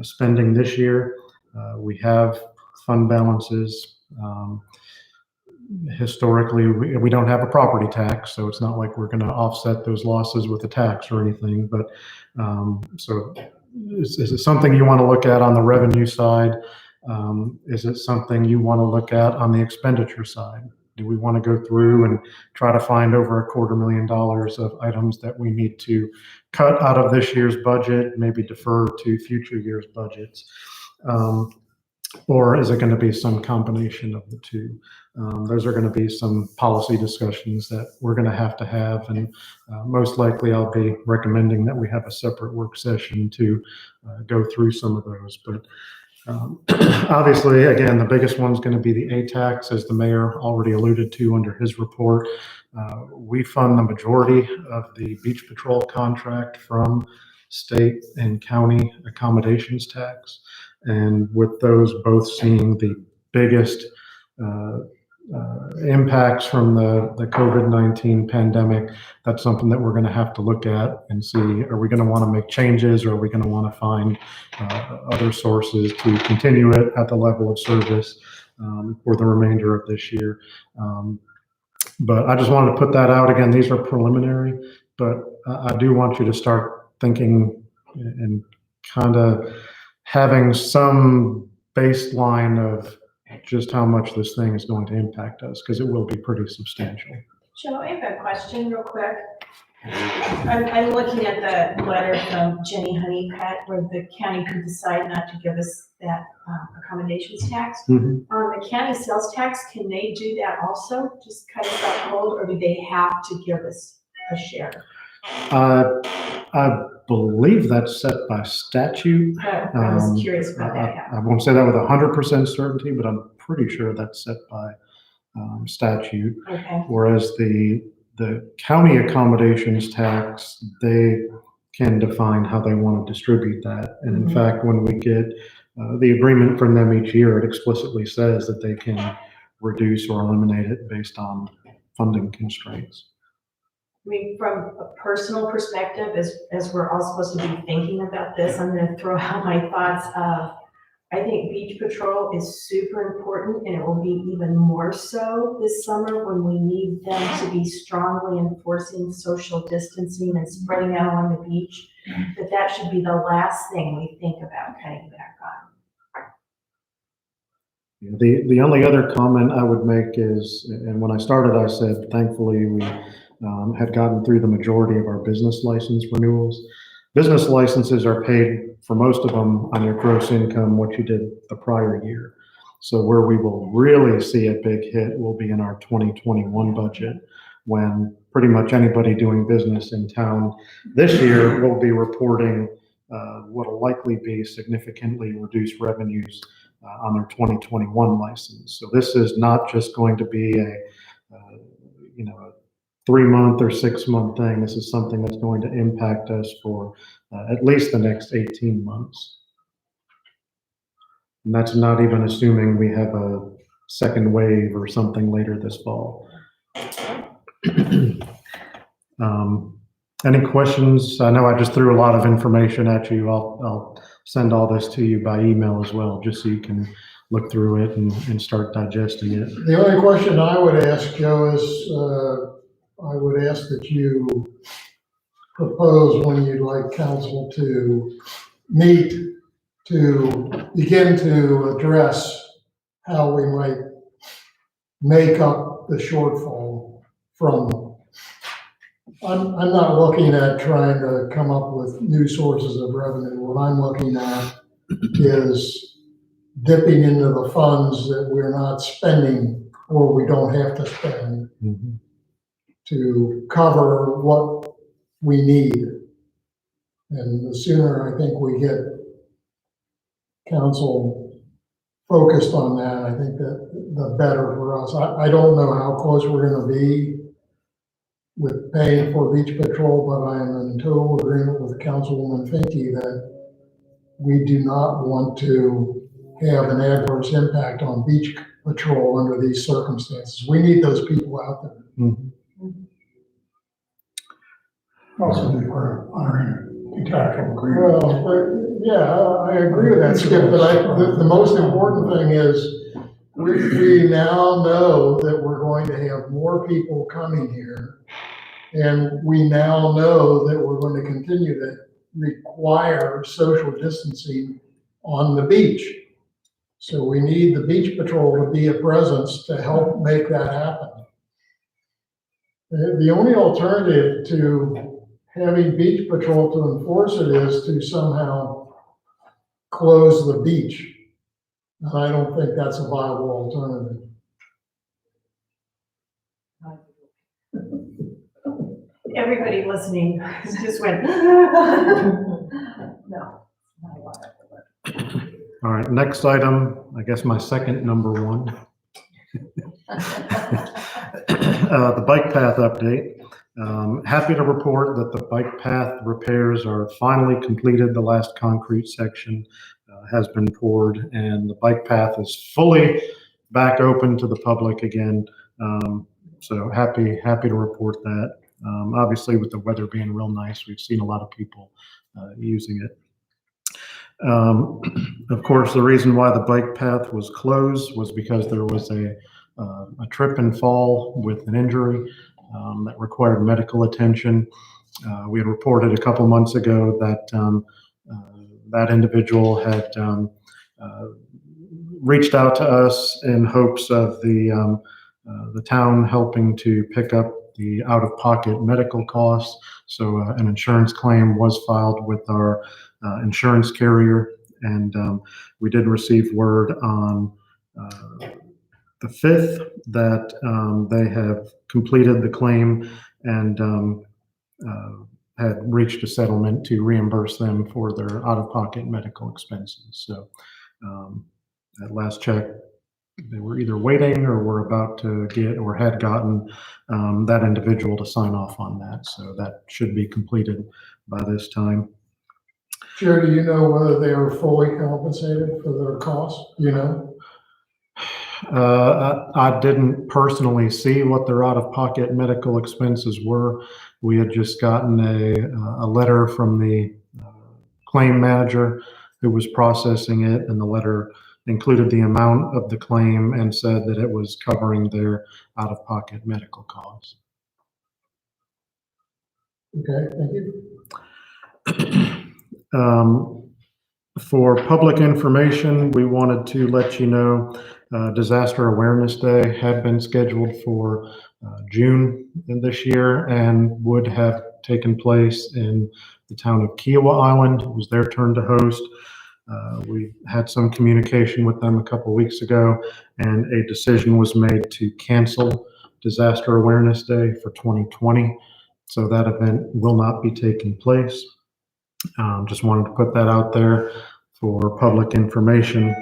spending this year. We have fund balances. Historically, we don't have a property tax, so it's not like we're going to offset those losses with a tax or anything. But so is it something you want to look at on the revenue side? Is it something you want to look at on the expenditure side? Do we want to go through and try to find over $250,000 of items that we need to cut out of this year's budget, maybe defer to future years' budgets? Or is it going to be some combination of the two? Those are going to be some policy discussions that we're going to have, and most likely I'll be recommending that we have a separate work session to go through some of those. But obviously, again, the biggest one's going to be the A-tax, as the mayor already alluded to under his report. We fund the majority of the beach patrol contract from state and county accommodations tax. And with those both seeing the biggest impacts from the COVID-19 pandemic, that's something that we're going to have to look at and see, are we going to want to make changes, or are we going to want to find other sources to continue it at the level of service for the remainder of this year. But I just wanted to put that out. Again, these are preliminary, but I do want you to start thinking and kind of having some baseline of just how much this thing is going to impact us, because it will be pretty substantial. Joe, I have a question real quick. I'm looking at the letter from Jenny Honeycutt where the county could decide not to give us that accommodations tax. Mm-hmm. The county sales tax, can they do that also? Just cut us out cold, or do they have to give us a share? I believe that's set by statute. I was curious about that. I won't say that with 100% certainty, but I'm pretty sure that's set by statute. Okay. Whereas the county accommodations tax, they can define how they want to distribute that. And in fact, when we get the agreement from them each year, it explicitly says that they can reduce or eliminate it based on funding constraints. I mean, from a personal perspective, as we're all supposed to be thinking about this, I'm going to throw out my thoughts of, I think beach patrol is super important, and it will be even more so this summer when we need them to be strongly enforcing social distancing and spreading out on the beach. That should be the last thing we think about cutting back on. The only other comment I would make is, and when I started, I said, thankfully, we had gotten through the majority of our business license renewals. Business licenses are paid for most of them on your gross income, what you did the prior year. So where we will really see a big hit will be in our 2021 budget, when pretty much anybody doing business in town this year will be reporting what will likely be significantly reduced revenues on their 2021 license. So this is not just going to be a 3-month or 6-month thing. This is something that's going to impact us for at least the next 18 months. And that's not even assuming we have a second wave or something later this fall. Any questions? I know I just threw a lot of information at you. I'll send all this to you by email as well, just so you can look through it and start digesting it. The only question I would ask, Joe, is I would ask that you propose when you'd like council to meet to begin to address how we might make up the shortfall from, I'm not looking at trying to come up with new sources of revenue. What I'm looking at is dipping into the funds that we're not spending or we don't have to spend Mhm. to cover what we need. And the sooner I think we get council focused on that, I think that the better for us. I don't know how close we're gonna be with paying for beach patrol, but I am in total agreement with Councilwoman Finke that we do not want to have an adverse impact on beach patrol under these circumstances. We need those people out there. Mhm. Also, be part of honoring contractual agreement. Well, yeah, I agree with that, Skip, but the most important thing is we now know that we're going to have more people coming here. And we now know that we're going to continue to require social distancing on the beach. So we need the beach patrol to be a presence to help make that happen. The only alternative to having beach patrol to enforce it is to somehow close the beach. And I don't think that's a viable alternative. Everybody listening just went, no. Not viable. All right, next item, I guess my second number one. The bike path update. Happy to report that the bike path repairs are finally completed. The last concrete section has been poured and the bike path is fully back open to the public again. So happy to report that. Obviously with the weather being real nice, we've seen a lot of people using it. Of course, the reason why the bike path was closed was because there was a trip and fall with an injury that required medical attention. We had reported a couple months ago that that individual had reached out to us in hopes of the town helping to pick up the out-of-pocket medical costs. So an insurance claim was filed with our insurance carrier, and we did receive word on the 5th that they have completed the claim and had reached a settlement to reimburse them for their out-of-pocket medical expenses. So at last check, they were either waiting or were about to get or had gotten that individual to sign off on that. So that should be completed by this time. Joe, do you know whether they were fully compensated for their costs? Do you know? I didn't personally see what their out-of-pocket medical expenses were. We had just gotten a letter from the claim manager who was processing it, and the letter included the amount of the claim and said that it was covering their out-of-pocket medical costs. Okay, thank you. For public information, we wanted to let you know Disaster Awareness Day had been scheduled for June this year and would have taken place in the town of Kiowa Island. It was their turn to host. We had some communication with them a couple of weeks ago, and a decision was made to cancel Disaster Awareness Day for 2020. So that event will not be taking place. Just wanted to put that out there for public information.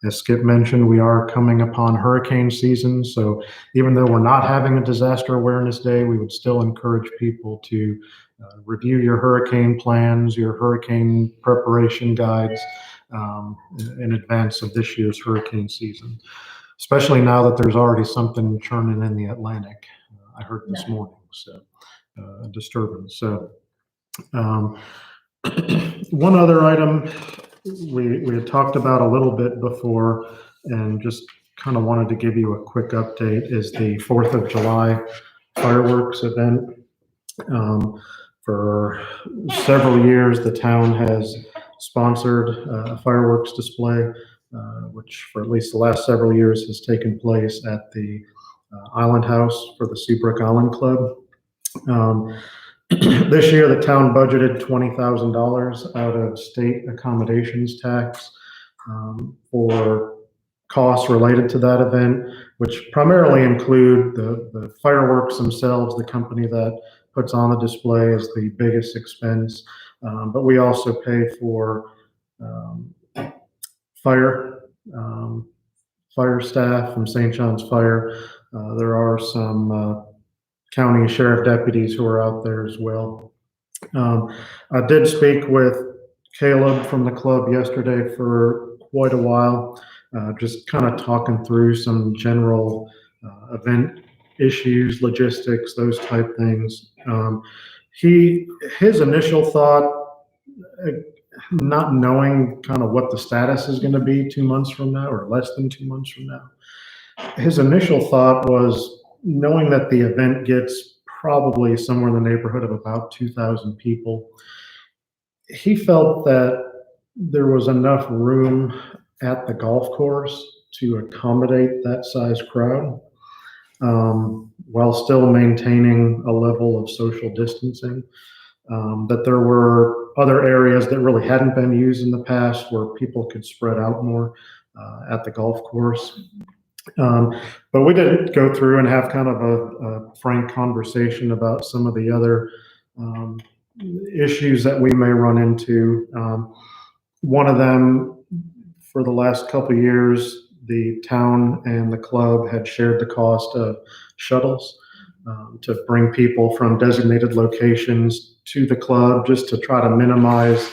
As Skip mentioned, we are coming upon hurricane season. So even though we're not having a Disaster Awareness Day, we would still encourage people to review your hurricane plans, your hurricane preparation guides in advance of this year's hurricane season, especially now that there's already something churning in the Atlantic. I heard this morning, so a disturbance. So one other item we had talked about a little bit before, and just kind of wanted to give you a quick update, is the 4th of July fireworks event. For several years, the town has sponsored a fireworks display, which for at least the last several years has taken place at the Island House for the Seabrook Island Club. This year, the town budgeted $20,000 out of state accommodations tax for costs related to that event, which primarily include the fireworks themselves. The company that puts on the display is the biggest expense, but we also pay for fire staff from St. John's Fire. There are some county sheriff deputies who are out there as well. I did speak with Caleb from the club yesterday for quite a while, just kind of talking through some general event issues, logistics, those type things. His initial thought, not knowing kind of what the status is going to be 2 months from now or less than 2 months from now, his initial thought was, knowing that the event gets probably somewhere in the neighborhood of about 2,000 people, he felt that there was enough room at the golf course to accommodate that size crowd, while still maintaining a level of social distancing. That there were other areas that really hadn't been used in the past where people could spread out more at the golf course. But we did go through and have kind of a frank conversation about some of the other issues that we may run into. One of them, for the last couple of years, the town and the club had shared the cost of shuttles to bring people from designated locations to the club, just to try to minimize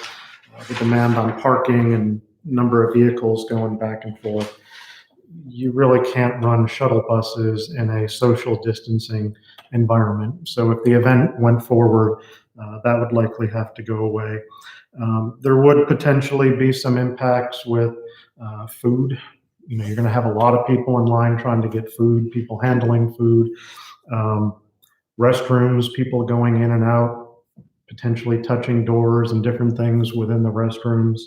the demand on parking and number of vehicles going back and forth. You really can't run shuttle buses in a social distancing environment. So if the event went forward, that would likely have to go away. There would potentially be some impacts with food. You know, you're going to have a lot of people in line trying to get food, people handling food, restrooms, people going in and out, potentially touching doors and different things within the restrooms.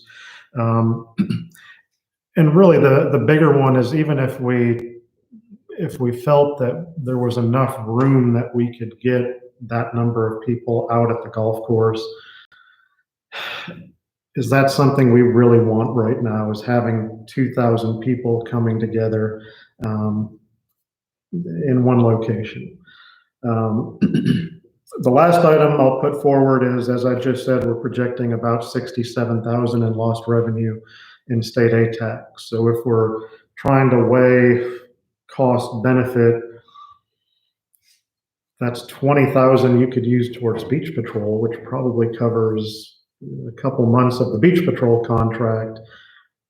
And really the bigger one is, even if we felt that there was enough room that we could get that number of people out at the golf course, is that something we really want right now, is having 2,000 people coming together in one location? The last item I'll put forward is, as I just said, we're projecting about $67,000 in lost revenue in state aid tax. So if we're trying to weigh cost benefit, that's $20,000 you could use towards beach patrol, which probably covers a couple months of the beach patrol contract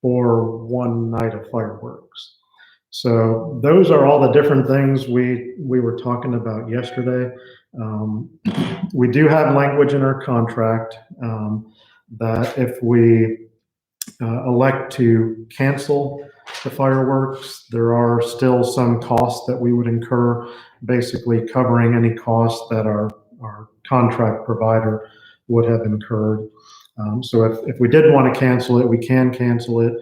for one night of fireworks. So those are all the different things we were talking about yesterday. We do have language in our contract that if we elect to cancel the fireworks, there are still some costs that we would incur, basically covering any costs that our contract provider would have incurred. So if we did want to cancel it, we can cancel it.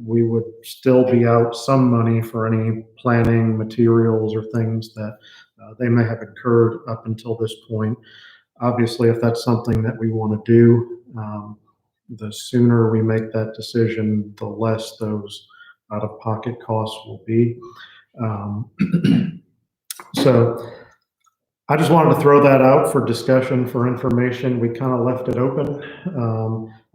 We would still be out some money for any planning materials or things that they may have incurred up until this point. Obviously, if that's something that we want to do, the sooner we make that decision, the less those out-of-pocket costs will be. So I just wanted to throw that out for discussion, for information. We kind of left it open.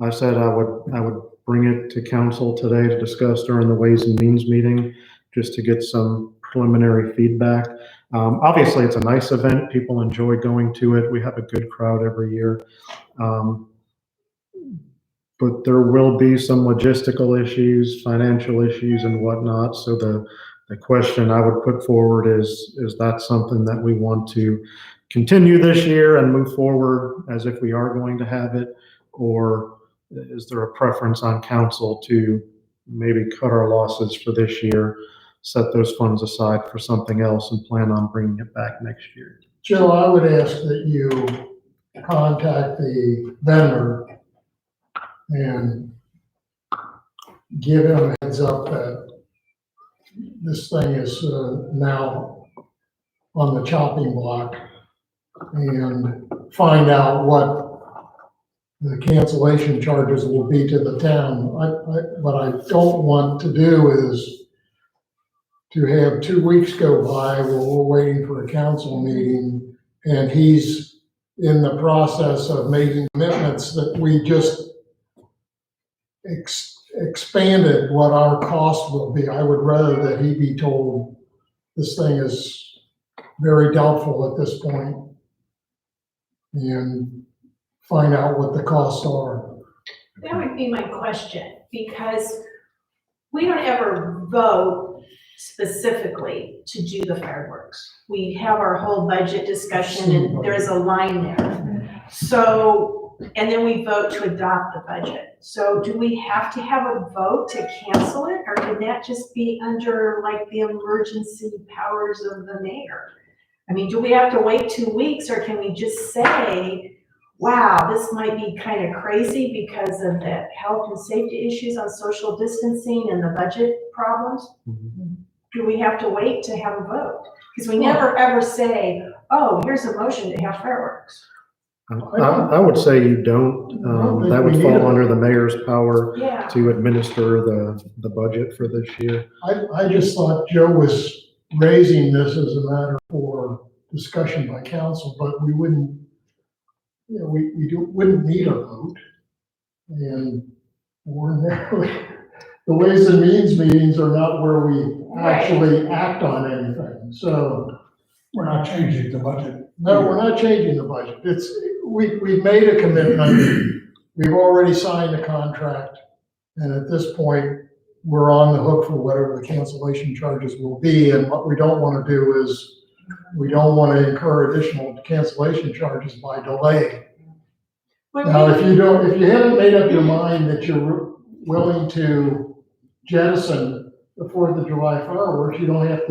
I said I would bring it to council today to discuss during the Ways and Means meeting, just to get some preliminary feedback. Obviously, it's a nice event. People enjoy going to it. We have a good crowd every year. But there will be some logistical issues, financial issues and whatnot. So the question I would put forward is that something that we want to continue this year and move forward as if we are going to have it? Or is there a preference on council to maybe cut our losses for this year, set those funds aside for something else, and plan on bringing it back next year? Joe, I would ask that you contact the vendor and give him a heads up that this thing is now on the chopping block, and find out what the cancellation charges will be to the town. What I don't want to do is to have 2 weeks go by while we're waiting for a council meeting, and he's in the process of making commitments that we just expanded what our cost will be. I would rather that he be told this thing is very doubtful at this point, and find out what the costs are. That would be my question, because we don't ever vote specifically to do the fireworks. We have our whole budget discussion and there's a line there. So, and then we vote to adopt the budget. So do we have to have a vote to cancel it, or can that just be under like the emergency powers of the mayor? I mean, do we have to wait 2 weeks, or can we just say, wow, this might be kind of crazy because of the health and safety issues on social distancing and the budget problems? Mhm. Do we have to wait to have a vote? Because we never ever say, oh, here's a motion to have fireworks. I would say you don't. That would fall under the mayor's power Yeah. to administer the budget for this year. I just thought Joe was raising this as a matter for discussion by council, but we wouldn't, you know, wouldn't need a vote. And ordinarily, the Ways and Means meetings are not where we actually act on anything. So, We're not changing the budget. no, we're not changing the budget. We've made a commitment. We've already signed a contract. And at this point, we're on the hook for whatever the cancellation charges will be. And what we don't want to do is, we don't want to incur additional cancellation charges by delay. Now, if you haven't made up your mind that you're willing to jettison the 4th of July fireworks, you don't have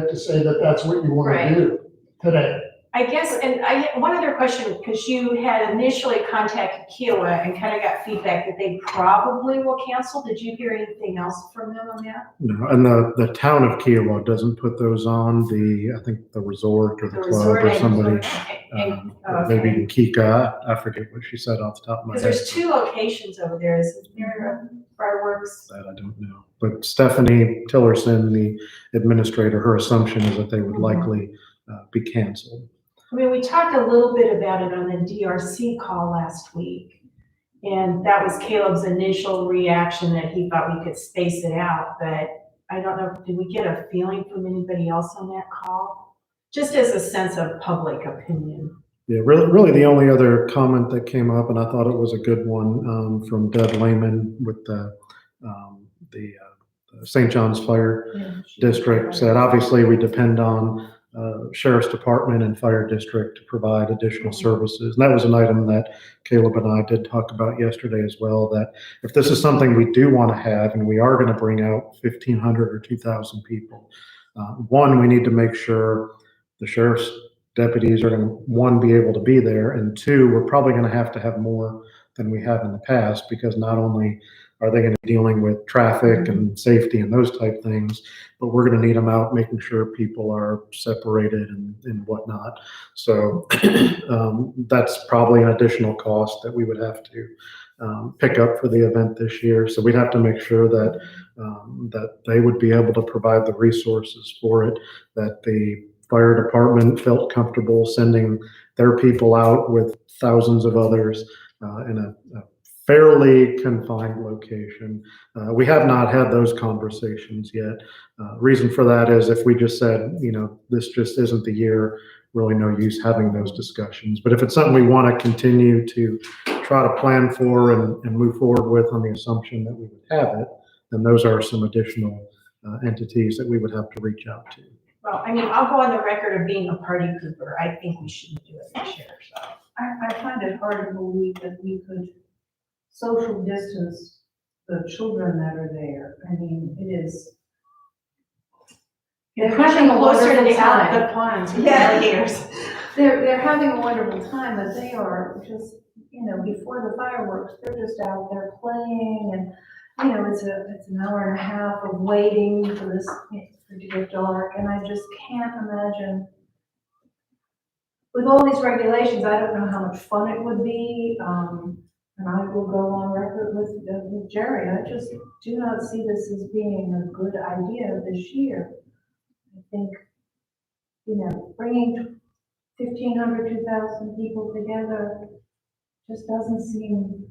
to say that that's what you want to do today. I guess, and one other question, because you had initially contacted Kiowa and kind of got feedback that they probably will cancel. Did you hear anything else from them on that? No, and the town of Kiowa doesn't put those on. I think the resort or the club or somebody, maybe in Kika. I forget what she said off the top of my Because head. there's 2 locations over there. Is there fireworks? That I don't know. But Stephanie Tillerson, the administrator, her assumption is that they would likely be canceled. I mean, we talked a little bit about it on the DRC call last week, and that was Caleb's initial reaction that he thought we could space it out, but I don't know, did we get a feeling from anybody else on that call? Just as a sense of public opinion. Yeah, really the only other comment that came up, and I thought it was a good one, from Deb Lehman with the St. John's Fire District, said obviously we depend on Sheriff's Department and Fire District to provide additional services. And that was an item that Caleb and I did talk about yesterday as well, that if this is something we do want to have, and we are going to bring out 1,500 or 2,000 people, one, we need to make sure the sheriff's deputies are going to, one, be able to be there, and two, we're probably going to have more than we have in the past, because not only are they going to be dealing with traffic and safety and those type things, but we're going to need them out making sure people are separated and whatnot. So that's probably an additional cost that we would have to pick up for the event this year. So we'd have to make sure that that they would be able to provide the resources for it, that the fire department felt comfortable sending their people out with thousands of others in a fairly confined location. We have not had those conversations yet. Reason for that is if we just said, you know, this just isn't the year, really no use having those discussions. But if it's something we want to continue to try to plan for and move forward with on the assumption that we would have it, then those are some additional entities that we would have to reach out to. Well, I mean, I'll go on the record of being a party pooper. I think we shouldn't do it this year, so. I find it hard to believe that we could social distance the children that are there. I mean, it is. You're They're having pushing a closer to wonderful the out time. the ponds with Yeah. the years. They're having a wonderful time, but they are just, before the fireworks, they're just out there playing and, it's an hour and a half of waiting for this, for it to get dark, and I just can't imagine. With all these regulations, I don't know how much fun it would be, and I will go on record with Jerry. I just do not see this as being a good idea this year. I think, bringing 1,500, 2,000 people together just doesn't seem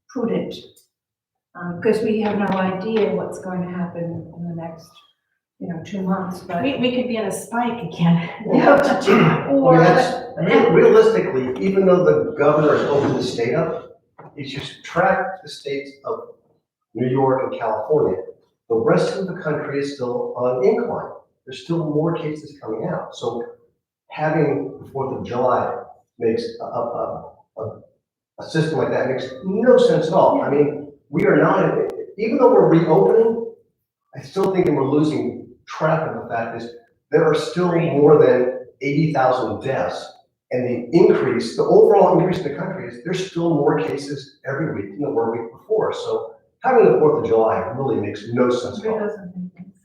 prudent, because we have no idea what's going to happen in the next, 2 months, but. We could be in a spike again. Or, Realistically, even though the governor has opened the state up, if you subtract the states of New York and California, the rest of the country is still on an incline. There's still more cases coming out. So having the 4th of July makes a system like that makes no sense at all. I mean, we are not, even though we're reopening, I still think that we're losing track of the fact is there are still more than 80,000 deaths. And the overall increase in the country is there's still more cases every week than there were a week before. So having the 4th of July really makes no sense at it all. doesn't make any sense.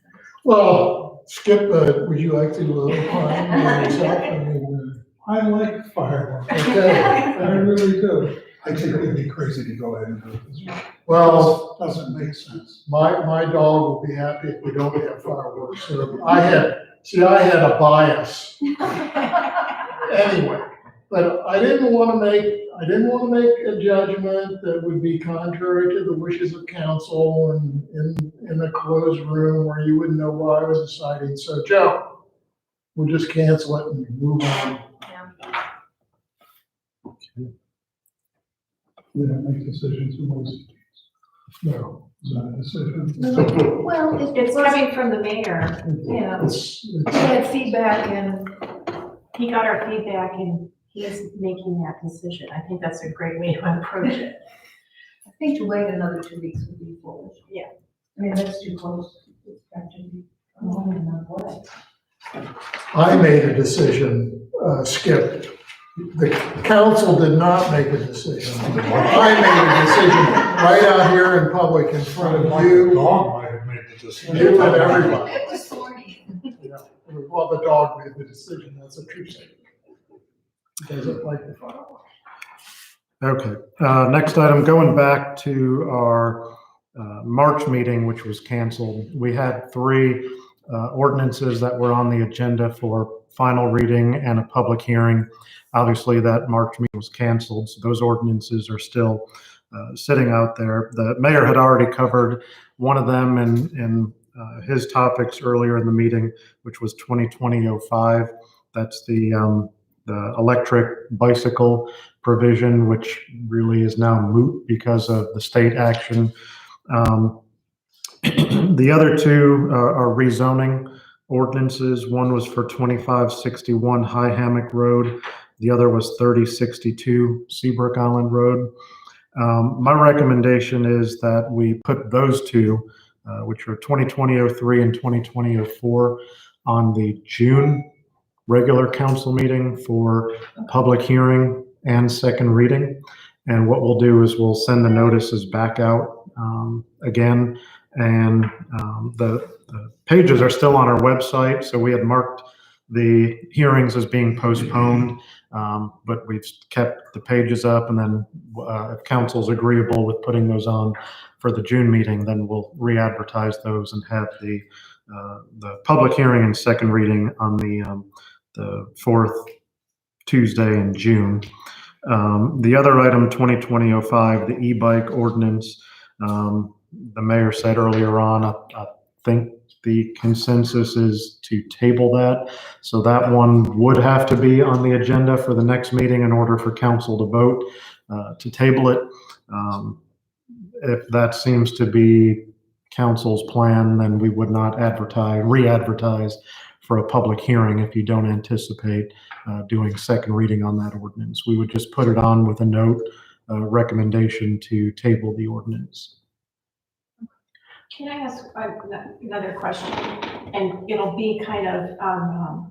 Well, Skip, would you like to opine on yourself? I mean, I like fireworks. okay. I really do. I think it would be crazy to go ahead and do it this way. Well, Doesn't make sense. my dog will be happy if we don't have fireworks. So I had a bias anyway, but I didn't want to make a judgment that would be contrary to the wishes of council and in a closed room where you wouldn't know what I was deciding. So Joe, we'll just cancel it and move on. We don't make decisions in most cities. No, Is that a decision? Well, It's coming from the mayor. it's, we had feedback and He got our feedback and he's making that decision. I think that's a great way to approach it. I think to wait another 2 weeks would be foolish. Yeah. I mean, that's too close. It's got to be a long enough way. I made a decision, Skip. The council did not make a decision. I made a decision right out here in public in front of you, Dog might have made the decision. you and everybody. It was thorny. Yeah. Well, the dog made the decision, that's a true statement. He doesn't like the fireworks. Okay, next item, going back to our March meeting, which was canceled. We had 3 ordinances that were on the agenda for final reading and a public hearing. Obviously, that March meeting was canceled, so those ordinances are still sitting out there. The mayor had already covered one of them in his topics earlier in the meeting, which was 2020-05. That's the electric bicycle provision, which really is now moot because of the state action. The other 2 are rezoning ordinances. One was for 2561 High Hammock Road. The other was 3062 Seabrook Island Road. My recommendation is that we put those 2, which are 2020-03 and 2020-04, on the June regular council meeting for public hearing and second reading. And what we'll do is we'll send the notices back out again. And the pages are still on our website. So we had marked the hearings as being postponed, but we've kept the pages up. And then if council's agreeable with putting those on for the June meeting, then we'll re-advertise those and have the public hearing and second reading on the 4th Tuesday in June. The other item, 2020-05, the Ebike Ordinance. The mayor said earlier on, I think the consensus is to table that. So that one would have to be on the agenda for the next meeting in order for council to vote to table it. If that seems to be council's plan, then we would not re-advertise for a public hearing if you don't anticipate doing second reading on that ordinance. We would just put it on with a note, recommendation to table the ordinance. Can I ask another question? And it'll be kind of,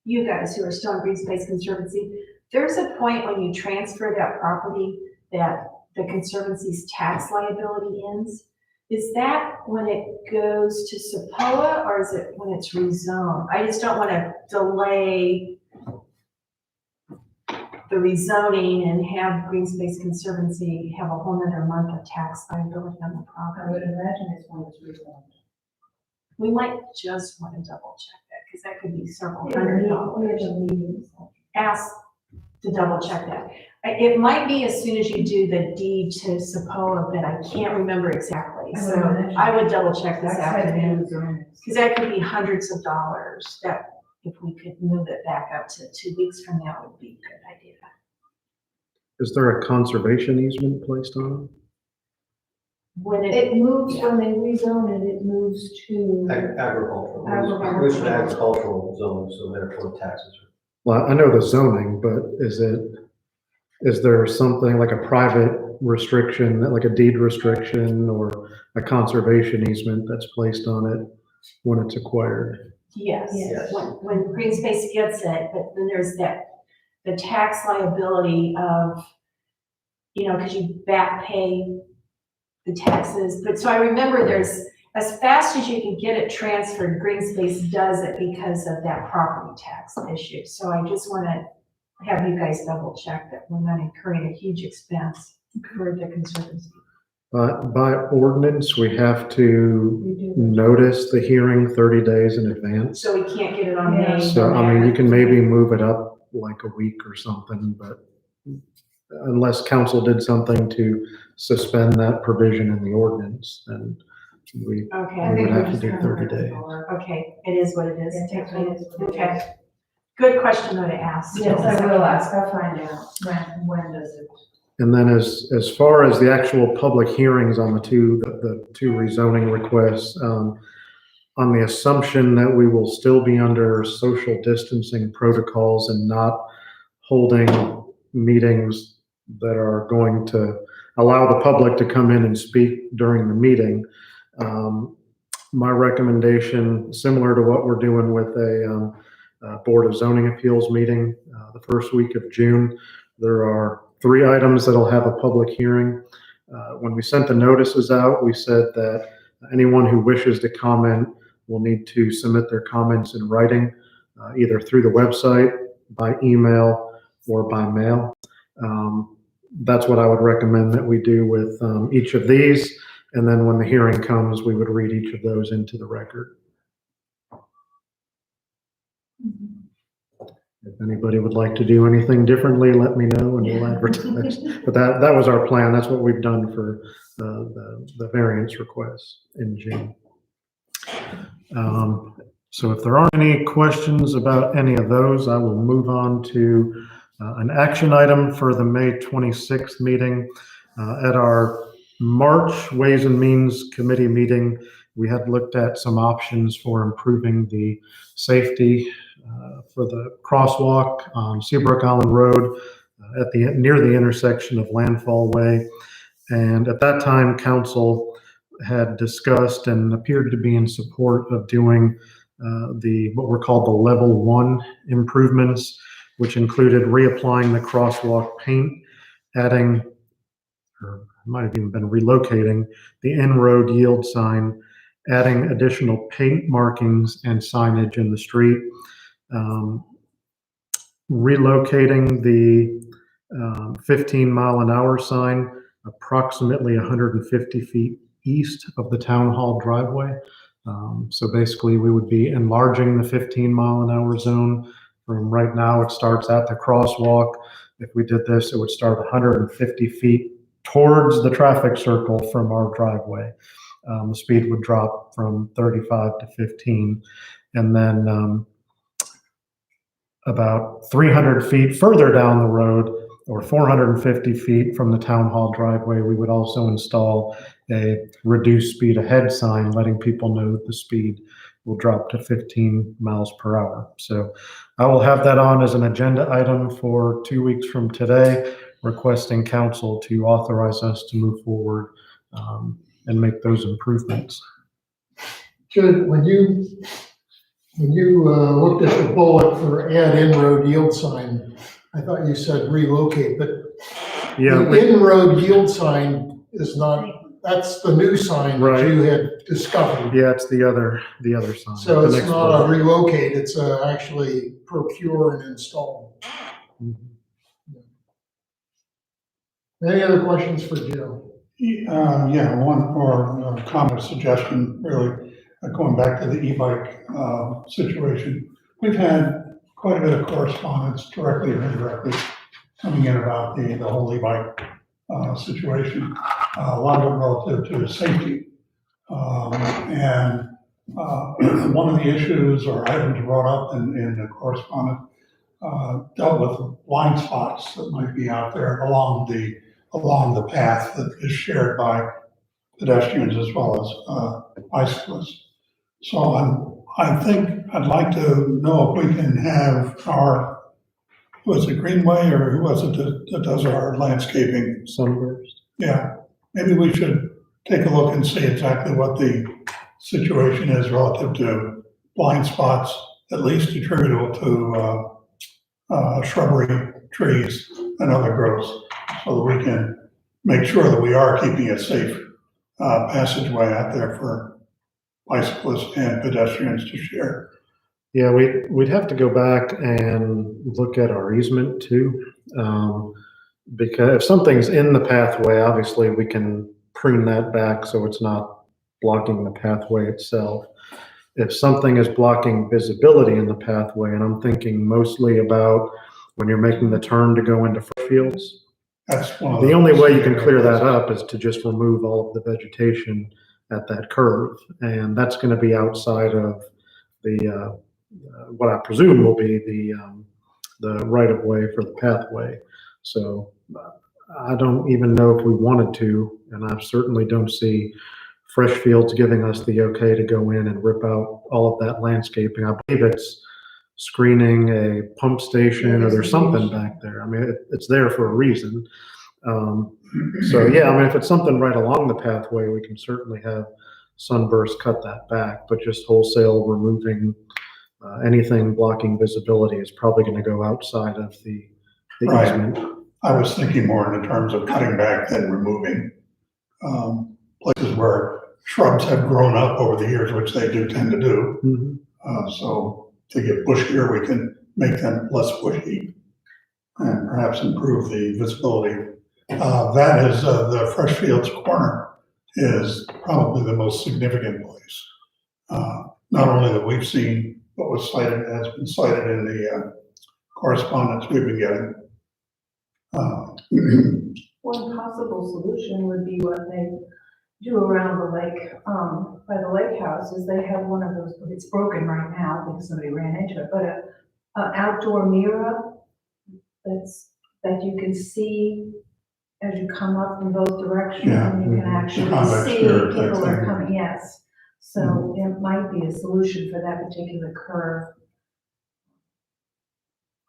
you guys who are still in Green Space Conservancy, there's a point when you transfer that property that the Conservancy's tax liability ends. Is that when it goes to SAPOA, or is it when it's rezoned? I just don't want to delay the rezoning and have Green Space Conservancy have a whole nother month of tax liability on the I property. would imagine it's when it's rezoned. We might just want to double check that, because that could be several $100. Ask to double check that. It might be as soon as you do the deed to SAPOA, but I can't remember exactly. So I would double check this afternoon, because that could be hundreds of dollars that if we could move it back up to 2 weeks from now would be a good idea. Is there a conservation easement placed on it? When It moves, when they rezone it, it moves to, Agricultural. Agricultural. It's an agricultural zone, so therefore taxes are. Well, I know the zoning, but is there something like a private restriction, like a deed restriction or a conservation easement that's placed on it when it's acquired? Yes, Yes. when Green Space gets it, but then there's the tax liability of, because you back pay the taxes. But so I remember there's, as fast as you can get it transferred, Green Space does it because of that property tax issue. So I just want to have you guys double check that we're not incurring a huge expense for the Conservancy. By ordinance, we have to notice the hearing 30 days in advance. So we can't get it on Yeah. May. So, I mean, you can maybe move it up like a week or something, but unless council did something to suspend that provision in the ordinance, then we Okay, would have to do 30 days. okay, it is what it is. Yeah, it is what it is. Okay. Good question though to ask. yes, I will ask, I'll find out when does it. And then as far as the actual public hearings on the two rezoning requests, on the assumption that we will still be under social distancing protocols and not holding meetings that are going to allow the public to come in and speak during the meeting, my recommendation, similar to what we're doing with a Board of Zoning Appeals meeting the first week of June, there are 3 items that'll have a public hearing. When we sent the notices out, we said that anyone who wishes to comment will need to submit their comments in writing, either through the website, by email, or by mail. That's what I would recommend that we do with each of these. And then when the hearing comes, we would read each of those into the record. If anybody would like to do anything differently, let me know and we'll advertise. But that was our plan. That's what we've done for the variance requests in June. So if there aren't any questions about any of those, I will move on to an action item for the May 26th meeting. At our March Ways and Means Committee meeting, we had looked at some options for improving the safety for the crosswalk on Seabrook Island Road near the intersection of Landfall Way. And at that time, council had discussed and appeared to be in support of doing what were called the level 1 improvements, which included reapplying the crosswalk paint, adding, or might have even been relocating the in-road yield sign, adding additional paint markings and signage in the street, relocating the 15-mile-an-hour sign approximately 150 feet east of the town hall driveway. So basically we would be enlarging the 15-mile-an-hour zone from right now. It starts at the crosswalk. If we did this, it would start 150 feet towards the traffic circle from our driveway. The speed would drop from 35 to 15. And then about 300 feet further down the road, or 450 feet from the town hall driveway, we would also install a reduced speed ahead sign, letting people know the speed will drop to 15 miles per hour. So I will have that on as an agenda item for 2 weeks from today, requesting council to authorize us to move forward and make those improvements. Jude, when you looked at the bullet for add in-road yield sign, I thought you said relocate, but Yeah, the in-road yield sign is not, that's the new sign that Right. you had discovered. yeah, it's the other sign. So the it's next not a bullet. relocate, it's actually procure and install. Mhm. Any other questions for Joe? Yeah, one or comment suggestion, really, going back to the e-bike situation. We've had quite a bit of correspondence, directly or indirectly, coming in about the whole e-bike situation. A lot of it relative to safety. And one of the issues or items brought up in the correspondence dealt with blind spots that might be out there along the path that is shared by pedestrians as well as bicyclists. So I think I'd like to know if we can have our, was it Greenway or who was it that does our landscaping? Sunburst. Yeah, maybe we should take a look and see exactly what the situation is relative to blind spots, at least attributable to shrubbery, trees, and other growths, so that we can make sure that we are keeping a safe passageway out there for bicyclists and pedestrians to share. Yeah, we'd have to go back and look at our easement too. Because if something's in the pathway, obviously we can prune that back so it's not blocking the pathway itself. If something is blocking visibility in the pathway, and I'm thinking mostly about when you're making the turn to go into fields, That's one of the only way you can clear that up is to just remove all of the vegetation at that curve. And that's going to be outside of the, what I presume will be the right of way for the pathway. So I don't even know if we wanted to, and I certainly don't see Fresh Fields giving us the okay to go in and rip out all of that landscaping. I believe it's screening a pump station or there's something back there. I mean, it's there for a reason. So yeah, I mean, if it's something right along the pathway, we can certainly have Sunburst cut that back, but just wholesale removing anything blocking visibility is probably going to go outside of the Right. easement. I was thinking more in the terms of cutting back than removing. Places where shrubs have grown up over the years, which they do tend to do. Mhm. So to get bushier, we can make them less bushy and perhaps improve the visibility. That is the Fresh Fields corner is probably the most significant place. Not only that we've seen, but was cited, has been cited in the correspondence we've been getting. One possible solution would be what they do around the lake, by the lake house, is they have one of those, it's broken right now because somebody ran into it, but a outdoor mirror that you can see as you come up in both directions, Yeah. and you can actually Convex see mirror type people are thing. coming, yes. So it might be a solution for that particular curve.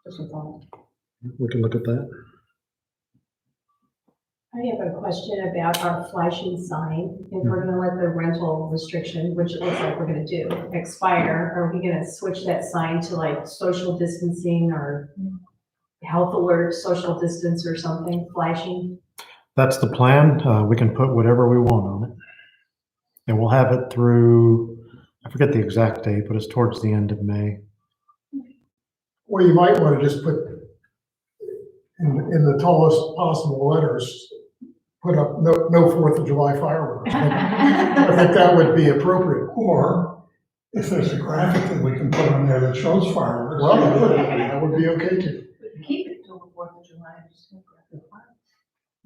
Just a thought. We can look at that. I have a question about our flashing sign. If we're gonna let the rental restriction, which it looks like we're gonna do, expire, are we gonna switch that sign to like social distancing or health alert, social distance or something, flashing? That's the plan. We can put whatever we want on it. And we'll have it through, I forget the exact date, but it's towards the end of May. Or you might want to just put in the tallest possible letters, put up no 4th of July fireworks. I think that would be appropriate. Or if there's a graphic that we can put on there that shows fireworks. Well, that would be okay too. Keep it till the 4th of July. Just don't grab the flag.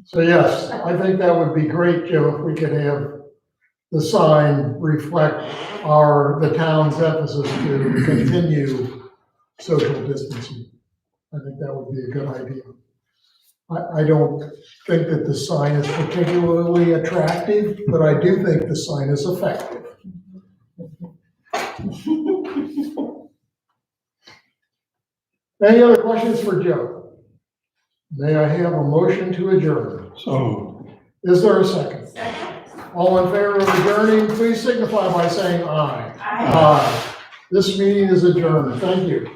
So yes, I think that would be great, Joe, if we could have the sign reflect the town's emphasis to continue social distancing. I think that would be a good idea. I don't think that the sign is particularly attractive, but I do think the sign is effective. Any other questions for Joe? May I have a motion to adjourn? So, Is there a second? All in favor of adjourning, please signify by saying aye. Aye. This meeting is adjourned. Thank you.